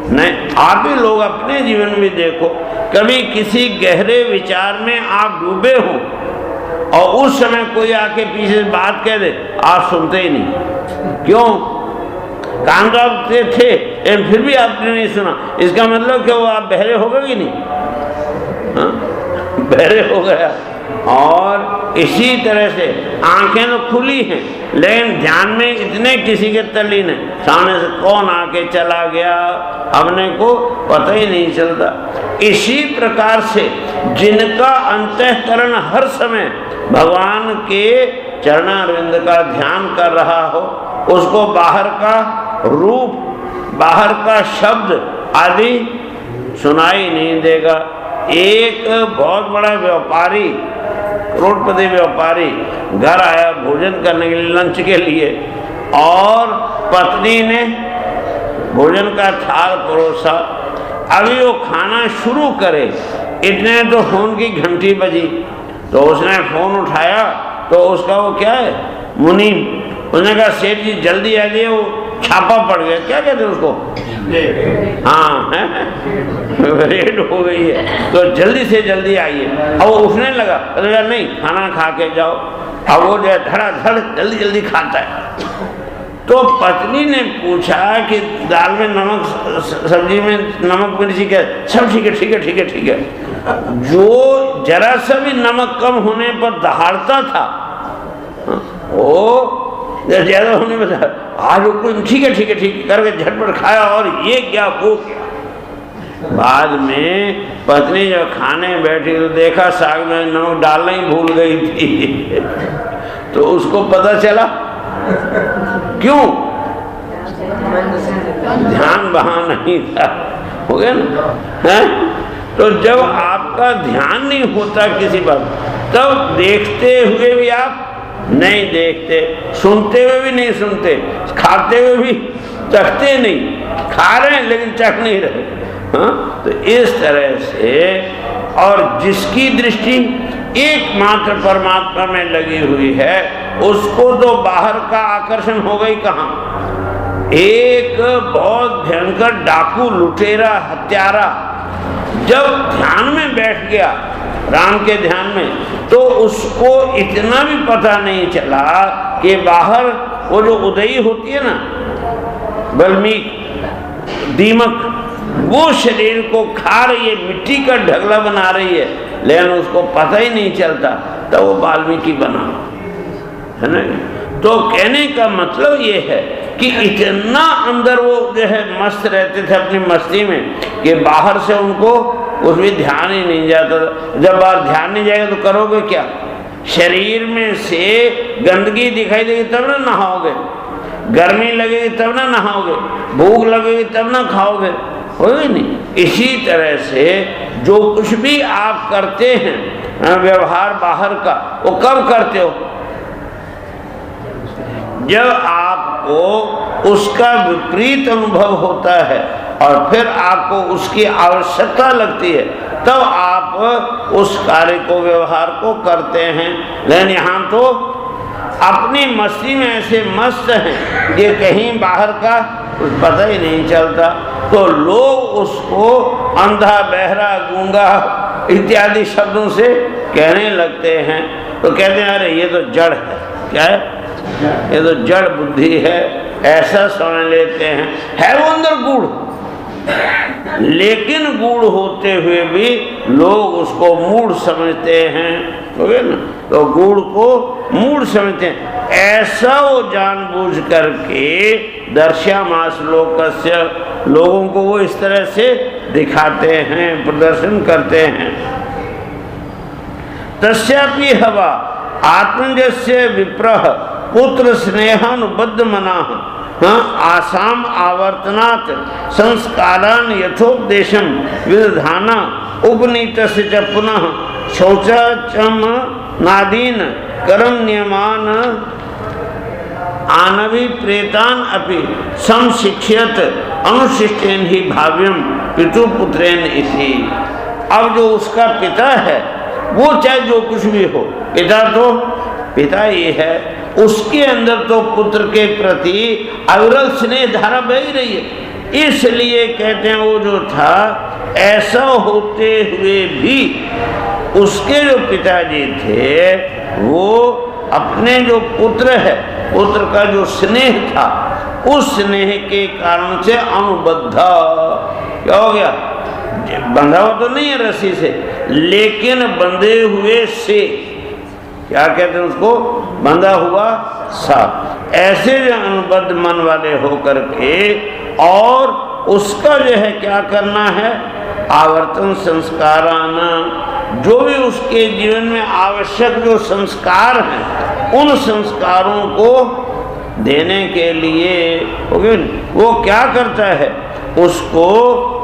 नहीं। आप ही लोग अपने जीवन में देखो, कभी किसी गहरे विचार में आप डूबे हो और उस समय कोई आके पीछे से बात कह दे, आप सुनते ही नहीं। क्यों? कान तो आप थे लेकिन फिर भी आपने नहीं सुना, इसका मतलब क्या वो आप बहरे हो गए कि नहीं? हाँ? बहरे हो गया। और इसी तरह से आंखें तो खुली हैं लेकिन ध्यान में इतने किसी के तल्लीन है, सामने से कौन आके चला गया हमने को पता ही नहीं चलता। इसी प्रकार से जिनका अंतःकरण हर समय भगवान के चरणारविंद का ध्यान कर रहा हो, उसको बाहर का रूप, बाहर का शब्द आदि सुनाई नहीं देगा। एक बहुत बड़ा व्यापारी, करोड़पति व्यापारी घर आया भोजन करने के लिए, लंच के लिए, और पत्नी ने भोजन का थाल परोसा। अभी वो खाना शुरू करे इतने तो फोन की घंटी बजी, तो उसने फोन उठाया तो उसका वो क्या है, मुनीम, उसने कहा सेठ जी जल्दी आ जाइए, वो छापा पड़ गया, क्या कहते हैं उसको, हाँ रेड हो गई है, तो जल्दी से जल्दी आइए। अब वो उठने लगा, नहीं खाना खा के जाओ। अब वो जो धड़ाधड़ जल्दी जल्दी खाता है। तो पत्नी ने पूछा कि दाल में नमक, सब्जी में नमक मिर्ची क्या, सब ठीक है ठीक है ठीक है ठीक है। जो जरा सा भी नमक कम होने पर दहाड़ता था, वो ज्यादा होने में आज वो ठीक है ठीक है ठीक है करके झटपट खाया, और ये क्या वो क्या। बाद में पत्नी जब खाने बैठी तो देखा साग में नमक डालना ही भूल गई थी। तो उसको पता चला, क्यों? ध्यान वहां नहीं था, हो गया ना है? तो जब आपका ध्यान नहीं होता किसी बात, तब देखते हुए भी आप नहीं देखते, सुनते हुए भी नहीं सुनते, खाते हुए भी चखते नहीं, खा रहे हैं लेकिन चख नहीं रहे। हाँ? तो इस तरह से, और जिसकी दृष्टि एकमात्र परमात्मा में लगी हुई है, उसको तो बाहर का आकर्षण हो गई कहाँ। एक बहुत भयंकर डाकू, लुटेरा, हत्यारा जब ध्यान में बैठ गया, राम के ध्यान में, तो उसको इतना भी पता नहीं चला कि बाहर वो जो उदयी होती है ना, बल्मीक, दीमक, वो शरीर को खा रही है, मिट्टी का ढगला बना रही है, लेकिन उसको पता ही नहीं चलता, तब वो वाल्मीकि बना, है ना। तो कहने का मतलब ये है कि इतना अंदर वो जो है मस्त रहते थे अपनी मस्ती में कि बाहर से उनको उसमें ध्यान ही नहीं जाता। जब बाहर ध्यान नहीं जाएगा तो करोगे क्या? शरीर में से गंदगी दिखाई देगी तब ना नहाओगे, गर्मी लगेगी तब ना नहाओगे, भूख लगेगी तब ना खाओगे, होगा नहीं। इसी तरह से जो कुछ भी आप करते हैं व्यवहार बाहर का, वो कब करते हो? जब आपको उसका विपरीत अनुभव होता है और फिर आपको उसकी आवश्यकता लगती है, तब आप उस कार्य को, व्यवहार को करते हैं। लेकिन यहाँ तो अपनी मस्ती में ऐसे मस्त हैं कि कहीं बाहर का कुछ पता ही नहीं चलता। तो लोग उसको अंधा, बहरा, गूंगा इत्यादि शब्दों से कहने लगते हैं। तो कहते हैं अरे ये तो जड़ है, क्या है, ये तो जड़ बुद्धि है, ऐसा समझ लेते हैं। है वो अंदर गुण, लेकिन गुण होते हुए भी लोग उसको मूढ़ समझते हैं, हो गया ना। तो गुण को मूढ़ समझते हैं। ऐसा वो जानबूझ करके दर्श्यामास लोकस्य, लोगों को वो इस तरह से दिखाते हैं, प्रदर्शन करते हैं। तस्यापि हवा आत्मजस्य विप्रह पुत्र स्नेहानुबद्ध मनाः आसाम आवर्तनात् संस्कारान् यथोपदेशं विदधाना उपनीतस्य च पुनः शौचाचम नादीन कर्म नियमान आनभिप्रेतान् अपि संशिक्षयत अनुशिष्टेन ही भाव्यम पितुपुत्रेण इति। अब जो उसका पिता है वो चाहे जो कुछ भी हो, पिता ये है, उसके अंदर तो पुत्र के प्रति अविरल स्नेह धारा बह रही है। इसलिए कहते हैं वो जो था ऐसा होते हुए भी उसके जो पिताजी थे वो अपने जो पुत्र है, पुत्र का जो स्नेह था उस स्नेह के कारण से अनुबद्ध, क्या हो गया, बंधा हुआ तो नहीं है रस्सी से, लेकिन बंधे हुए से, क्या कहते हैं उसको, बंधा हुआ सा, ऐसे जो अनुबद्ध मन वाले होकर के, और उसका जो है क्या करना है, आवर्तन संस्काराना, जो भी उसके जीवन में आवश्यक जो संस्कार हैं उन संस्कारों को देने के लिए वो क्या करता है, उसको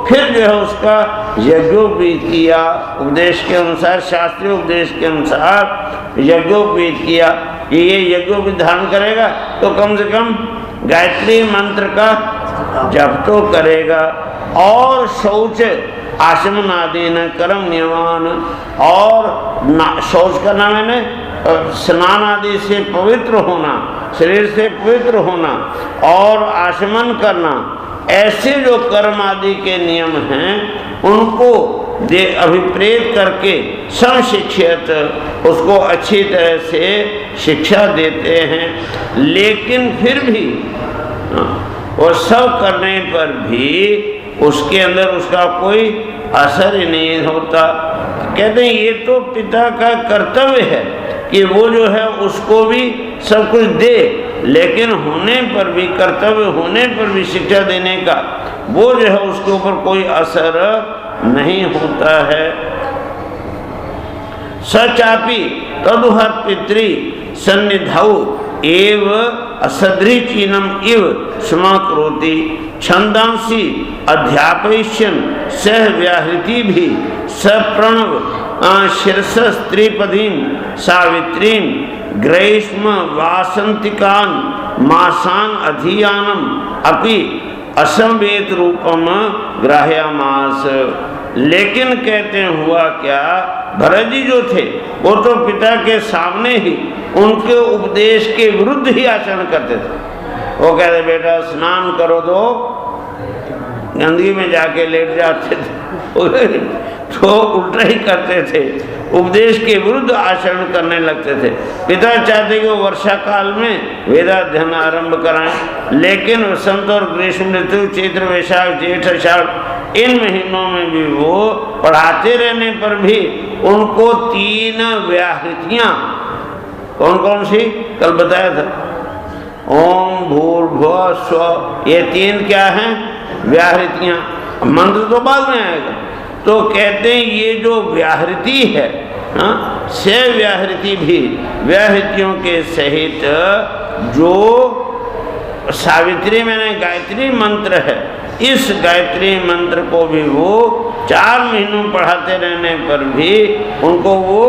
फिर जो है उसका यज्ञोपवीत किया, उपदेश के अनुसार, शास्त्रीय उपदेश के अनुसार यज्ञोपवीत किया कि ये यज्ञोपवीत धारण करेगा तो कम से कम गायत्री मंत्र का जप तो करेगा, और शौच आचमन आदि न कर्म नियमान, और शौच करना मैंने स्नान आदि से पवित्र होना, शरीर से पवित्र होना, और आचमन करना, ऐसे जो कर्म आदि के नियम हैं उनको अभिप्रेत करके संशिक्षित उसको अच्छी तरह से शिक्षा देते हैं। लेकिन फिर भी वो सब करने पर भी उसके अंदर उसका कोई असर ही नहीं होता। कहते हैं ये तो पिता का कर्तव्य है कि वो जो है उसको भी सब कुछ दे, लेकिन होने पर भी, कर्तव्य होने पर भी शिक्षा देने का वो जो है उसके ऊपर कोई असर नहीं होता है। सचापि तदुहत पितृ सन्निधौ एव असदृचीनम इव समाकरोति छंदांसी अध्यापयिष्यन् सह व्याहृति भी सप्रणव शीर्षस्त्रिपदीं सावित्रीं ग्रीष्म वासंतिकान मासान अधियानम अपि असंवेद रूपम ग्राह्यमास। लेकिन कहते हैं हुआ क्या, भरत जी जो थे वो तो पिता के सामने ही उनके उपदेश के विरुद्ध ही आचरण करते थे। वो कहते बेटा स्नान करो तो गंदगी में जाके लेट जाते थे तो उल्टा ही करते थे, उपदेश के विरुद्ध आचरण करने लगते थे। पिता चाहते कि वो वर्षा काल में वेदाध्ययन आरंभ कराएं, लेकिन वसंत और ग्रीष्म ऋतु, चैत्र वैशाख जेठ आषाढ़, इन महीनों में भी वो पढ़ाते रहने पर भी उनको 3 व्याहृतियाँ, कौन कौन सी कल बताया था, ओम भूर्भुवः स्वः, ये 3 क्या हैं, व्याहृतियाँ। मंत्र तो बाद में आएगा। तो कहते हैं ये जो व्याहृति है, से व्याहृति भी, व्याहृतियों के सहित जो सावित्री मैंने गायत्री मंत्र है, इस गायत्री मंत्र को भी वो 4 महीनों पढ़ाते रहने पर भी उनको वो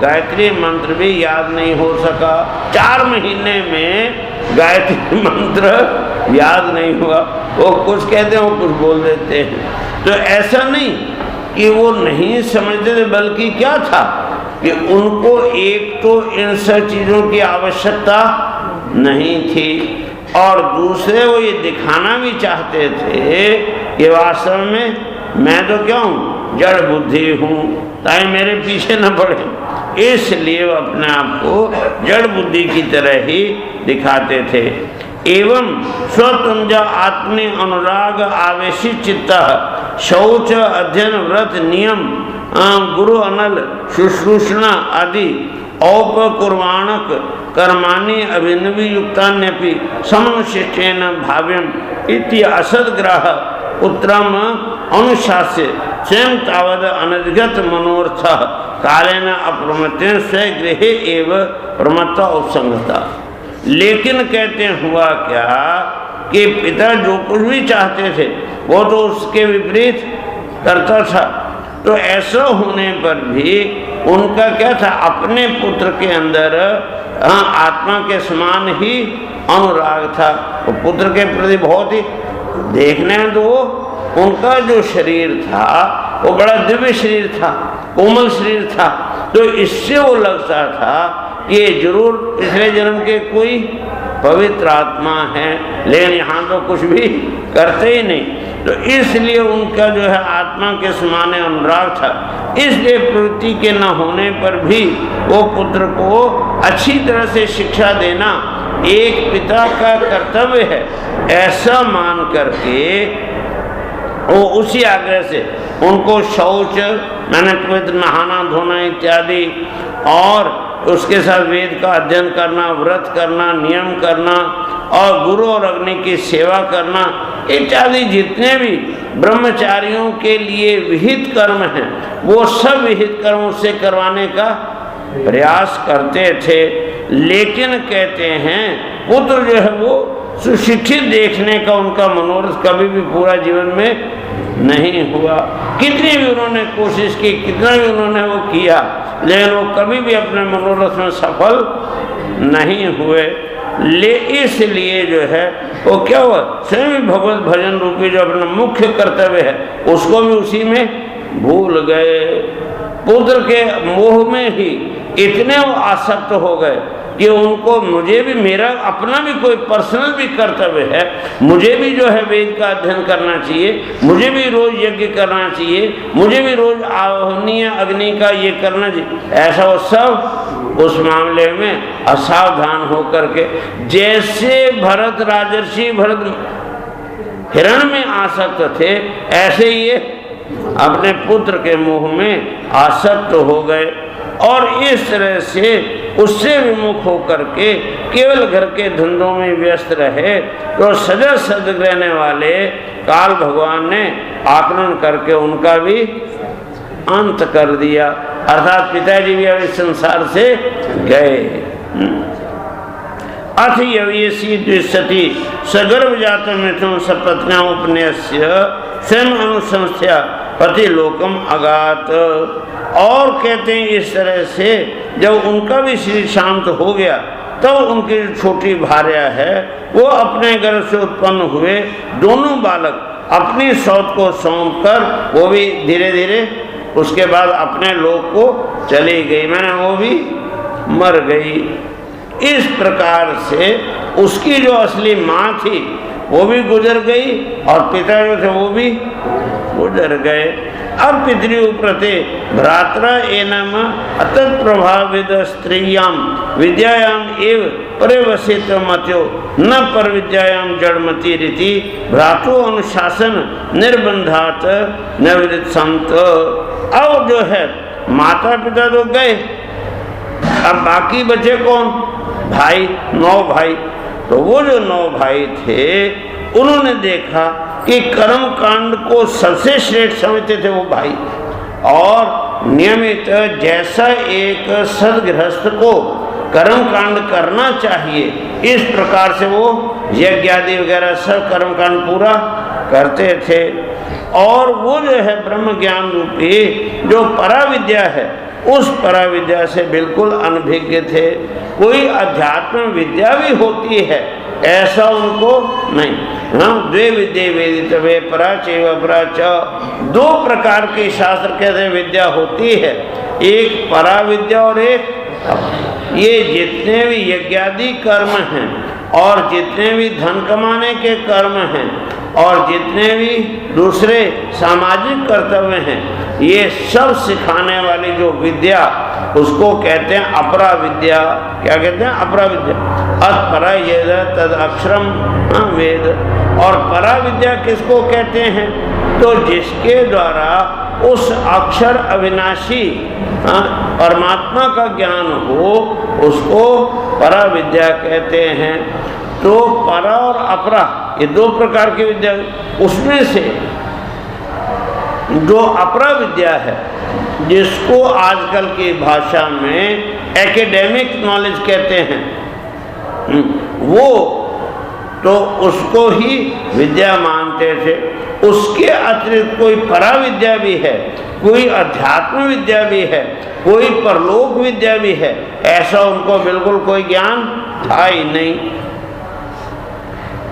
गायत्री मंत्र भी याद नहीं हो सका। 4 महीने में गायत्री मंत्र याद नहीं हुआ। वो कुछ कहते हैं, वो कुछ बोल देते हैं। तो ऐसा नहीं कि वो नहीं समझते थे, बल्कि क्या था कि उनको एक तो इन सब चीज़ों की आवश्यकता नहीं थी, और दूसरे वो ये दिखाना भी चाहते थे कि वास्तव में मैं तो क्या हूँ, जड़ बुद्धि हूँ, ताकि मेरे पीछे न पड़े। इसलिए वो अपने आप को जड़ बुद्धि की तरह ही दिखाते थे। एवं स्वतंत्र आत्मे अनुराग आवेशित चित्त शौच अध्ययन व्रत नियम गुरु अनल शुश्रूषणा आदि औपकुर्वाणक कर्माणि अभिनवी युक्तान्यपि समनुशिष्टेन भाव्यम इति असद्ग्राह उत्तरम अनुशास्य स्वयं तावद अनधिगत मनोर्थ कालेन अप्रमत्तेन स्वगृहे एव प्रमत्ता उपसंगता। लेकिन कहते हुआ क्या कि पिता जो कुछ भी चाहते थे वो तो उसके विपरीत करता था। तो ऐसा होने पर भी उनका क्या था, अपने पुत्र के अंदर आत्मा के समान ही अनुराग था। वो पुत्र के प्रति बहुत ही, देखने में तो उनका जो शरीर था वो बड़ा दिव्य शरीर था, कोमल शरीर था। तो इससे वो लगता था कि ये जरूर पिछले जन्म के कोई पवित्र आत्मा है, लेकिन यहाँ तो कुछ भी करते ही नहीं। तो इसलिए उनका जो है आत्मा के समान अनुराग था। इसलिए प्रवृत्ति के न होने पर भी वो पुत्र को अच्छी तरह से शिक्षा देना एक पिता का कर्तव्य है, ऐसा मान करके वो उसी आग्रह से उनको शौच, मैंने पवित्र नहाना धोना इत्यादि, और उसके साथ वेद का अध्ययन करना, व्रत करना, नियम करना, और गुरु और अग्नि की सेवा करना इत्यादि जितने भी ब्रह्मचारियों के लिए विहित कर्म हैं वो सब विहित कर्म उससे करवाने का प्रयास करते थे। लेकिन कहते हैं पुत्र जो है वो सुशिक्षित देखने का उनका मनोरथ कभी भी पूरा जीवन में नहीं हुआ। कितनी भी उन्होंने कोशिश की, कितना भी उन्होंने वो किया, लेकिन वो कभी भी अपने मनोरथ में सफल नहीं हुए। इसलिए जो है वो क्या हुआ, स्वयं भगवत भजन रूपी जो अपना मुख्य कर्तव्य है उसको भी उसी में भूल गए। पुत्र के मोह में ही इतने वो आसक्त हो गए कि उनको, मुझे भी मेरा अपना भी कोई पर्सनल भी कर्तव्य है, मुझे भी जो है वेद का अध्ययन करना चाहिए, मुझे भी रोज यज्ञ करना चाहिए, मुझे भी रोज आवाहनीय अग्नि का ये करना चाहिए। ऐसा वो सब उस मामले में असावधान होकर के, जैसे भरत राजर्षि भरत हिरण में आसक्त थे, ऐसे ये अपने पुत्र के मोह में आसक्त हो गए और इस तरह से उससे विमुख होकर के केवल घर के धंधों में व्यस्त रहे। तो सदा सजग रहने वाले काल भगवान ने आकलन करके उनका भी अंत कर दिया, अर्थात पिताजी भी अब इस संसार से गए। अथ यवीयसी द्विशति सगर्भ जात मिथुन सपत्न्या उपन्यास्य स्वयं अनुसंस्थ्या पति लोकम अगात। और कहते हैं इस तरह से जब उनका भी शरीर शांत हो गया तब उनकी जो छोटी भार्या है वो अपने गर्भ से उत्पन्न हुए दोनों बालक अपनी सौत को सौंप कर वो भी धीरे धीरे उसके बाद अपने लोक को चली गई, मैंने वो भी मर गई। इस प्रकार से उसकी जो असली माँ थी वो भी गुजर गई और पिता जो थे वो भी गुजर गए। अब पितृप्रते भ्रात्रा एनम अतत् प्रभावित स्त्रियां विद्यायाम एव परिवसित मत्यो न पर विद्यायाम जड़मती रीति भ्रातु अनुशासन निर्बंधात निवृत्त संत। अब जो है माता पिता तो गए, अब बाकी बचे कौन, भाई, 9 भाई। तो वो जो 9 भाई थे उन्होंने देखा कि कर्म कांड को सबसे श्रेष्ठ समझते थे वो भाई, और नियमित जैसा एक सदगृहस्थ को कर्म कांड करना चाहिए इस प्रकार से वो यज्ञ आदि वगैरह सब कर्म कांड पूरा करते थे। और वो जो है ब्रह्म ज्ञान रूपी जो पराविद्या है उस पराविद्या से बिल्कुल अनभिज्ञ थे। कोई अध्यात्म विद्या भी होती है ऐसा उनको नहीं। हाँ, द्वे विद्ये वेदितव्ये परा चैव परा च, 2 प्रकार के शास्त्र कहते विद्या होती है, एक परा विद्या और एक। ये जितने भी यज्ञादि कर्म हैं और जितने भी धन कमाने के कर्म हैं और जितने भी दूसरे सामाजिक कर्तव्य हैं ये सब सिखाने वाली जो विद्या उसको कहते हैं अपरा विद्या। क्या कहते हैं, अपरा विद्या। अतपरा यद तद अक्षरम वेद। और परा विद्या किसको कहते हैं, तो जिसके द्वारा उस अक्षर अविनाशी परमात्मा का ज्ञान हो उसको परा विद्या कहते हैं। तो परा और अपरा ये 2 प्रकार की विद्या, उसमें से जो अपरा विद्या है, जिसको आजकल की भाषा में एकेडमिक नॉलेज कहते हैं, वो तो उसको ही विद्या मानते थे। उसके अतिरिक्त कोई परा विद्या भी है, कोई अध्यात्म विद्या भी है, कोई परलोक विद्या भी है, ऐसा उनको बिल्कुल कोई ज्ञान था ही नहीं,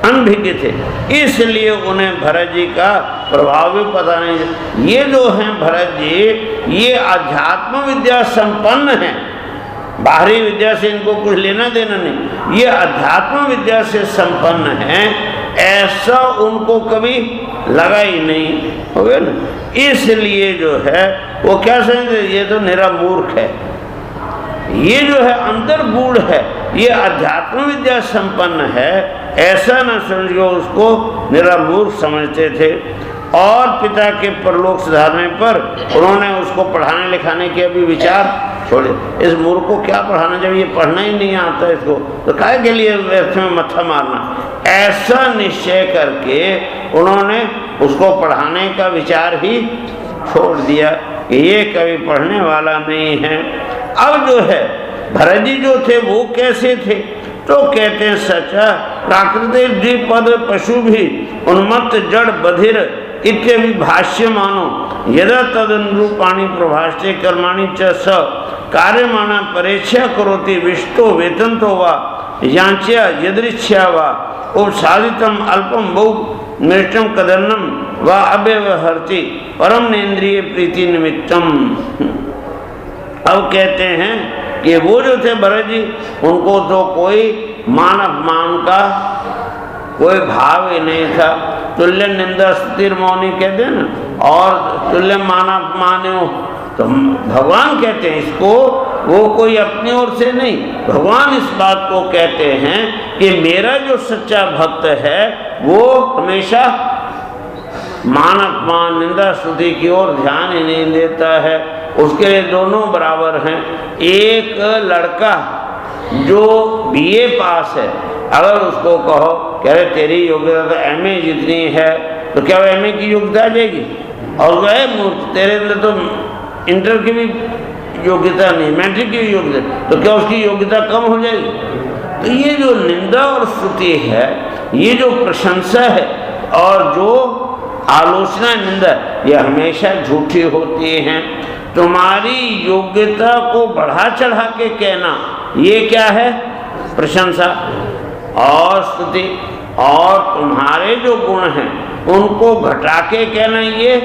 अनभिज्ञ थे। इसलिए उन्हें भरत जी का प्रभाव भी पता नहीं। ये जो हैं भरत जी, ये अध्यात्म विद्या संपन्न हैं, बाहरी विद्या से इनको कुछ लेना देना नहीं, ये अध्यात्म विद्या से संपन्न हैं, ऐसा उनको कभी लगा ही नहीं, हो गया ना। इसलिए जो है वो क्या समझते, ये तो निरा मूर्ख है, ये जो है अंतर्गूढ़ है, ये अध्यात्म विद्या संपन्न है, ऐसा न समझ के उसको निरा मूर्ख समझते थे। और पिता के परलोक सुधारने पर उन्होंने उसको पढ़ाने लिखाने के अभी विचार छोड़े। इस मूर्ख को क्या पढ़ाना, जब ये पढ़ना ही नहीं आता इसको, तो काहे के लिए व्यर्थ में मत्था मारना, ऐसा निश्चय करके उन्होंने उसको पढ़ाने का विचार ही छोड़ दिया कि ये कभी पढ़ने वाला नहीं है। अब जो है भरत जी जो थे वो कैसे थे, तो कहते हैं सचा प्राकृतिक द्विपद पशु भी उन्मत्त जड़ बधिर इत्यभि भाष्य मानो यदा तदनुरूपाणि प्रभाष्टे कर्माणि च स कार्यमाणा परेक्षा करोति विष्टो वेतंतो वा यांच्या यदृच्छा वा उपसादितम अल्पम बहु मृष्टम कदर्नम व अव्यवहर्ति परम नेन्द्रिय प्रीति निमित्तम। अब कहते हैं कि वो जो थे भरत जी, उनको तो कोई मान अपमान का कोई भाव ही नहीं था। तुल्य निंदा स्तुतिर मौनी कहते हैं ना, और तुल्य मान अपमान, तो भगवान कहते हैं इसको, वो कोई अपनी ओर से नहीं, भगवान इस बात को कहते हैं कि मेरा जो सच्चा भक्त है वो हमेशा मान अपमान निंदा स्तुति की ओर ध्यान ही नहीं देता है, उसके लिए दोनों बराबर हैं। एक लड़का जो बीए पास है, अगर उसको कहो कह रहे तेरी योग्यता तो एमए जितनी है, तो क्या वो एमए की योग्यता आ जाएगी? और वह मूर्ख तेरे अंदर तो इंटर की भी योग्यता नहीं, मैट्रिक की भी योग्यता, तो क्या उसकी योग्यता कम हो जाएगी? तो ये जो निंदा और स्तुति है, ये जो प्रशंसा है और जो आलोचना निंदा, ये हमेशा झूठी होती हैं। तुम्हारी योग्यता को बढ़ा चढ़ा के कहना, ये क्या है? प्रशंसा और स्तुति। और तुम्हारे जो गुण हैं उनको घटा के कहना, ये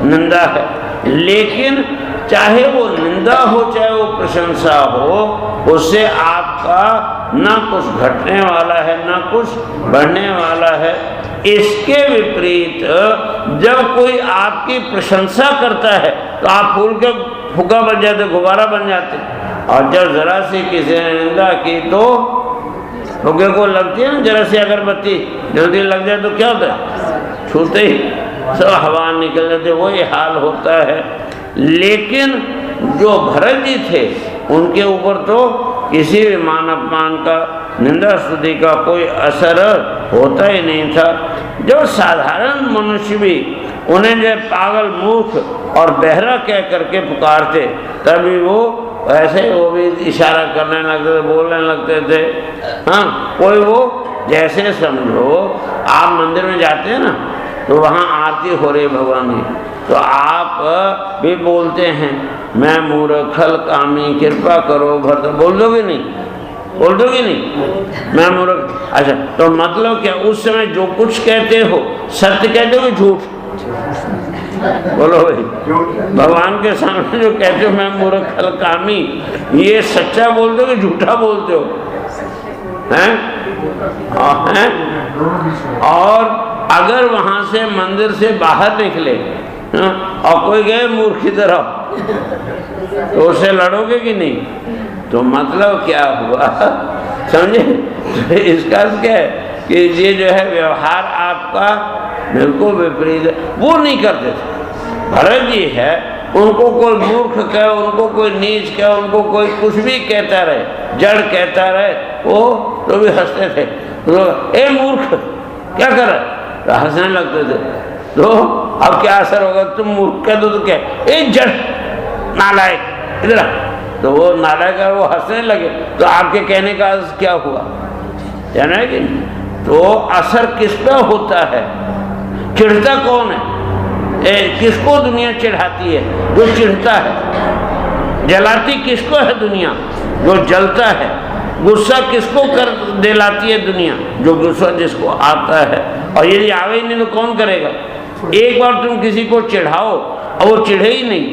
निंदा है। लेकिन चाहे वो निंदा हो चाहे वो प्रशंसा हो, उससे आपका ना कुछ घटने वाला है ना कुछ बढ़ने वाला है। इसके विपरीत जब कोई आपकी प्रशंसा करता है तो आप फूल के फुग्गा बन जाते, गुब्बारा बन जाते, और जब जरा सी किसी ने निंदा की तो फुग्गे को लगती है ना जरा सी अगरबत्ती, जल्दी लग जाए तो क्या होता है, छूते ही सब हवा निकल जाते, वही हाल होता है। लेकिन जो भरत जी थे उनके ऊपर तो किसी भी मान अपमान का, निंदा स्तुति का कोई असर होता ही नहीं था। जो साधारण मनुष्य भी उन्हें जो पागल मूर्ख और बहरा कह करके पुकारते, तभी वो ऐसे वो भी इशारा करने लगते थे, बोलने लगते थे। हाँ, कोई वो जैसे समझो आप मंदिर में जाते हैं ना, तो वहाँ आरती हो रही है भगवान की, तो आप भी बोलते हैं मैं मूर्खल कामी कृपा करो भरत, बोल दोगे नहीं? बोल दोगे नहीं? मैं मूर्ख। अच्छा, तो मतलब क्या उस समय जो कुछ कहते हो सत्य कहते हो कि झूठ? बोलो भाई, भगवान के सामने जो कहते हो मैं मूर्खल कामी, ये सच्चा बोलते हो कि झूठा बोलते हो? हैं? और अगर वहां से मंदिर से बाहर निकले और कोई गए मूर्ख की तरह, तो उससे लड़ोगे कि नहीं? तो मतलब क्या हुआ, समझे? तो इसका क्या है कि ये जो है व्यवहार आपका बिल्कुल विपरीत है। वो नहीं करते थे। भरत जी है, उनको कोई मूर्ख कहे, उनको कोई नीच कहे, उनको कोई कुछ भी कहता रहे, जड़ कहता रहे, वो तो भी हंसते थे। तो ए मूर्ख क्या कर रहा है, तो हंसने लगते थे। तो अब क्या असर होगा? तुम मूर्ख कह दो तो क्या, ए जड़ नालायक इधर आ, तो वो नालायक है, वो हंसने लगे, तो आपके कहने का क्या हुआ? जाना है कि नहीं? तो असर किस पे होता है? चिढ़ता कौन है? किसको दुनिया चिढ़ाती है? जो चिढ़ता है। जलाती किसको है दुनिया? जो जलता है। गुस्सा किसको कर दिलाती है दुनिया? जो गुस्सा जिसको आता है। और यदि आवे ही नहीं तो कौन करेगा? एक बार तुम किसी को चिढ़ाओ और वो चिढ़े ही नहीं,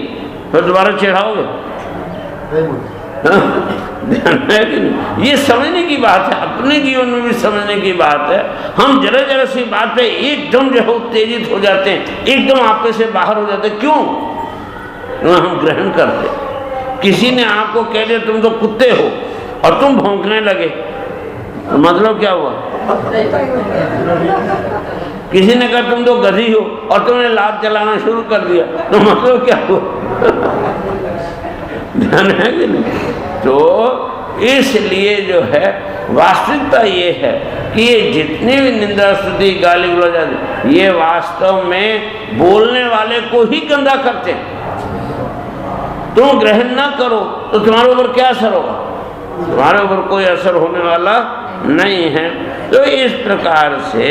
फिर दोबारा चिढ़ाओगे? ये समझने की बात है, अपने जीवन में भी समझने की बात है। हम जरा जरा सी बात पे एकदम जो है उत्तेजित हो जाते हैं, एकदम आपे से बाहर हो जाते हैं। क्यों? हम ग्रहण करते। किसी ने आपको कह दिया तुम तो कुत्ते हो और तुम भौंकने लगे, तो मतलब क्या हुआ? किसी ने कहा तुम तो गधी हो और तुमने लात चलाना शुरू कर दिया, तो मतलब क्या हुआ? ध्यान है कि नहीं? तो इसलिए जो है वास्तविकता ये है कि ये जितनी भी निंदा स्तुति गाली गलौज ये वास्तव में बोलने वाले को ही गंदा करते हैं। तुम ग्रहण ना करो तो तुम्हारे ऊपर क्या असर होगा? तुम्हारे ऊपर कोई असर होने वाला नहीं है। तो इस प्रकार से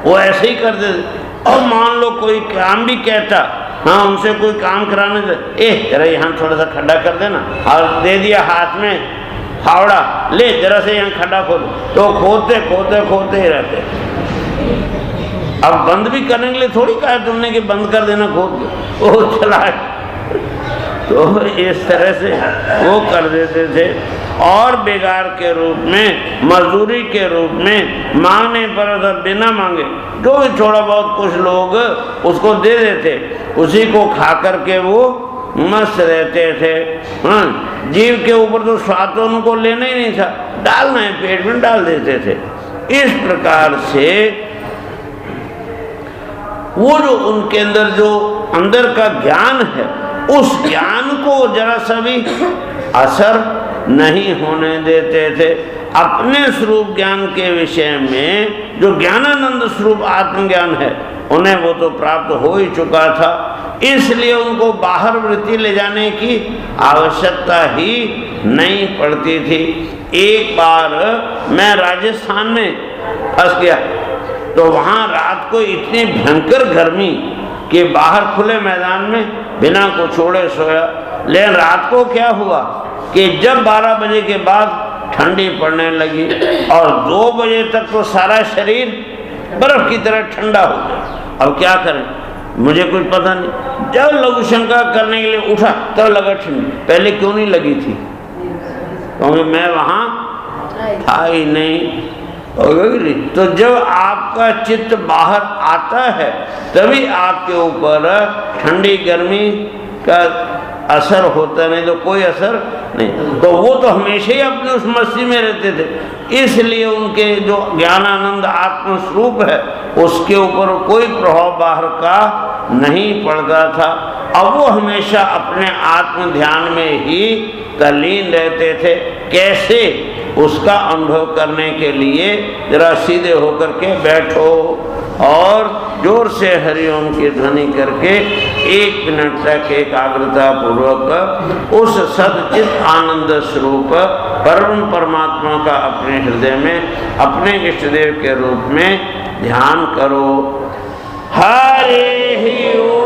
वो ऐसे ही कर देते। और मान लो कोई काम भी कहता, हाँ उनसे कोई काम कराने दे, जरा यहाँ थोड़ा सा खड्डा कर देना, और दे दिया हाथ में फावड़ा, ले जरा से यहाँ खड्डा खोद, तो खोदते खोदते खोदते ही रहते। अब बंद भी करने के लिए थोड़ी कहा तुमने कि बंद कर देना खोद के, वो चला। तो इस तरह से वो कर देते थे। और बेगार के रूप में, मजदूरी के रूप में मांगने पर बिना मांगे जो भी थोड़ा बहुत कुछ लोग उसको दे देते, उसी को खा करके वो मस्त रहते थे। हाँ, जीव के ऊपर तो स्वाद तो उनको लेना ही नहीं था, डालना है पेट में डाल देते थे। इस प्रकार से वो जो उनके अंदर जो अंदर का ज्ञान है, उस ज्ञान को जरा सा भी असर नहीं होने देते थे। अपने स्वरूप ज्ञान के विषय में जो ज्ञानानंद स्वरूप आत्मज्ञान है, उन्हें वो तो प्राप्त हो ही चुका था, इसलिए उनको बाहर वृत्ति ले जाने की आवश्यकता ही नहीं पड़ती थी। एक बार मैं राजस्थान में फंस गया, तो वहाँ रात को इतनी भयंकर गर्मी कि बाहर खुले मैदान में बिना को छोड़े सोया। लेकिन रात को क्या हुआ कि जब 12 बजे के बाद ठंडी पड़ने लगी और 2 बजे तक तो सारा शरीर बर्फ की तरह ठंडा हो गया। अब क्या करें, मुझे कुछ पता नहीं। जब लघु शंका करने के लिए उठा तब लगा ठंडी, पहले क्यों नहीं लगी थी? क्योंकि मैं वहाँ था ही नहीं। तो जब आपका चित्त बाहर आता है तभी आपके ऊपर ठंडी गर्मी का असर होता, नहीं तो कोई असर नहीं। तो वो तो हमेशा ही अपने उस मस्ती में रहते थे, इसलिए उनके जो ज्ञानानंद आत्म स्वरूप है उसके ऊपर कोई प्रभाव बाहर का नहीं पड़ता था। अब वो हमेशा अपने आत्म ध्यान में ही तल्लीन रहते थे। कैसे? उसका अनुभव करने के लिए जरा सीधे होकर के बैठो और जोर से हरिओम की ध्वनि करके 1 मिनट तक एकाग्रता पूर्वक उस सदचित आनंद स्वरूप परम परमात्मा का अपने हृदय में अपने इष्ट देव के रूप में ध्यान करो। हरे ही ओम।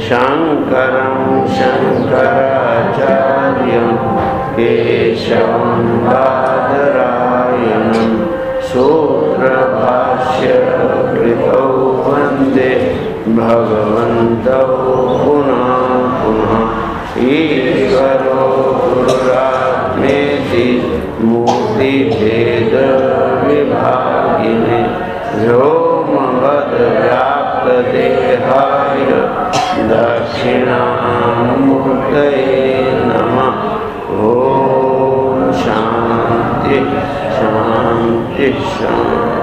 शंकरं शंकराचार्यं केशवं बादरायणं सूत्रभाष्यकृतौ वन्दे भगवन्तौ पुनः पुनः। ईश्वरो गुरुरात्मेति मूर्तिभेदविभागिने व्योमवद्व्याप्तदेहाय दक्षिणामूर्तये नमः। ॐ शान्ति शान्ति शान्ति।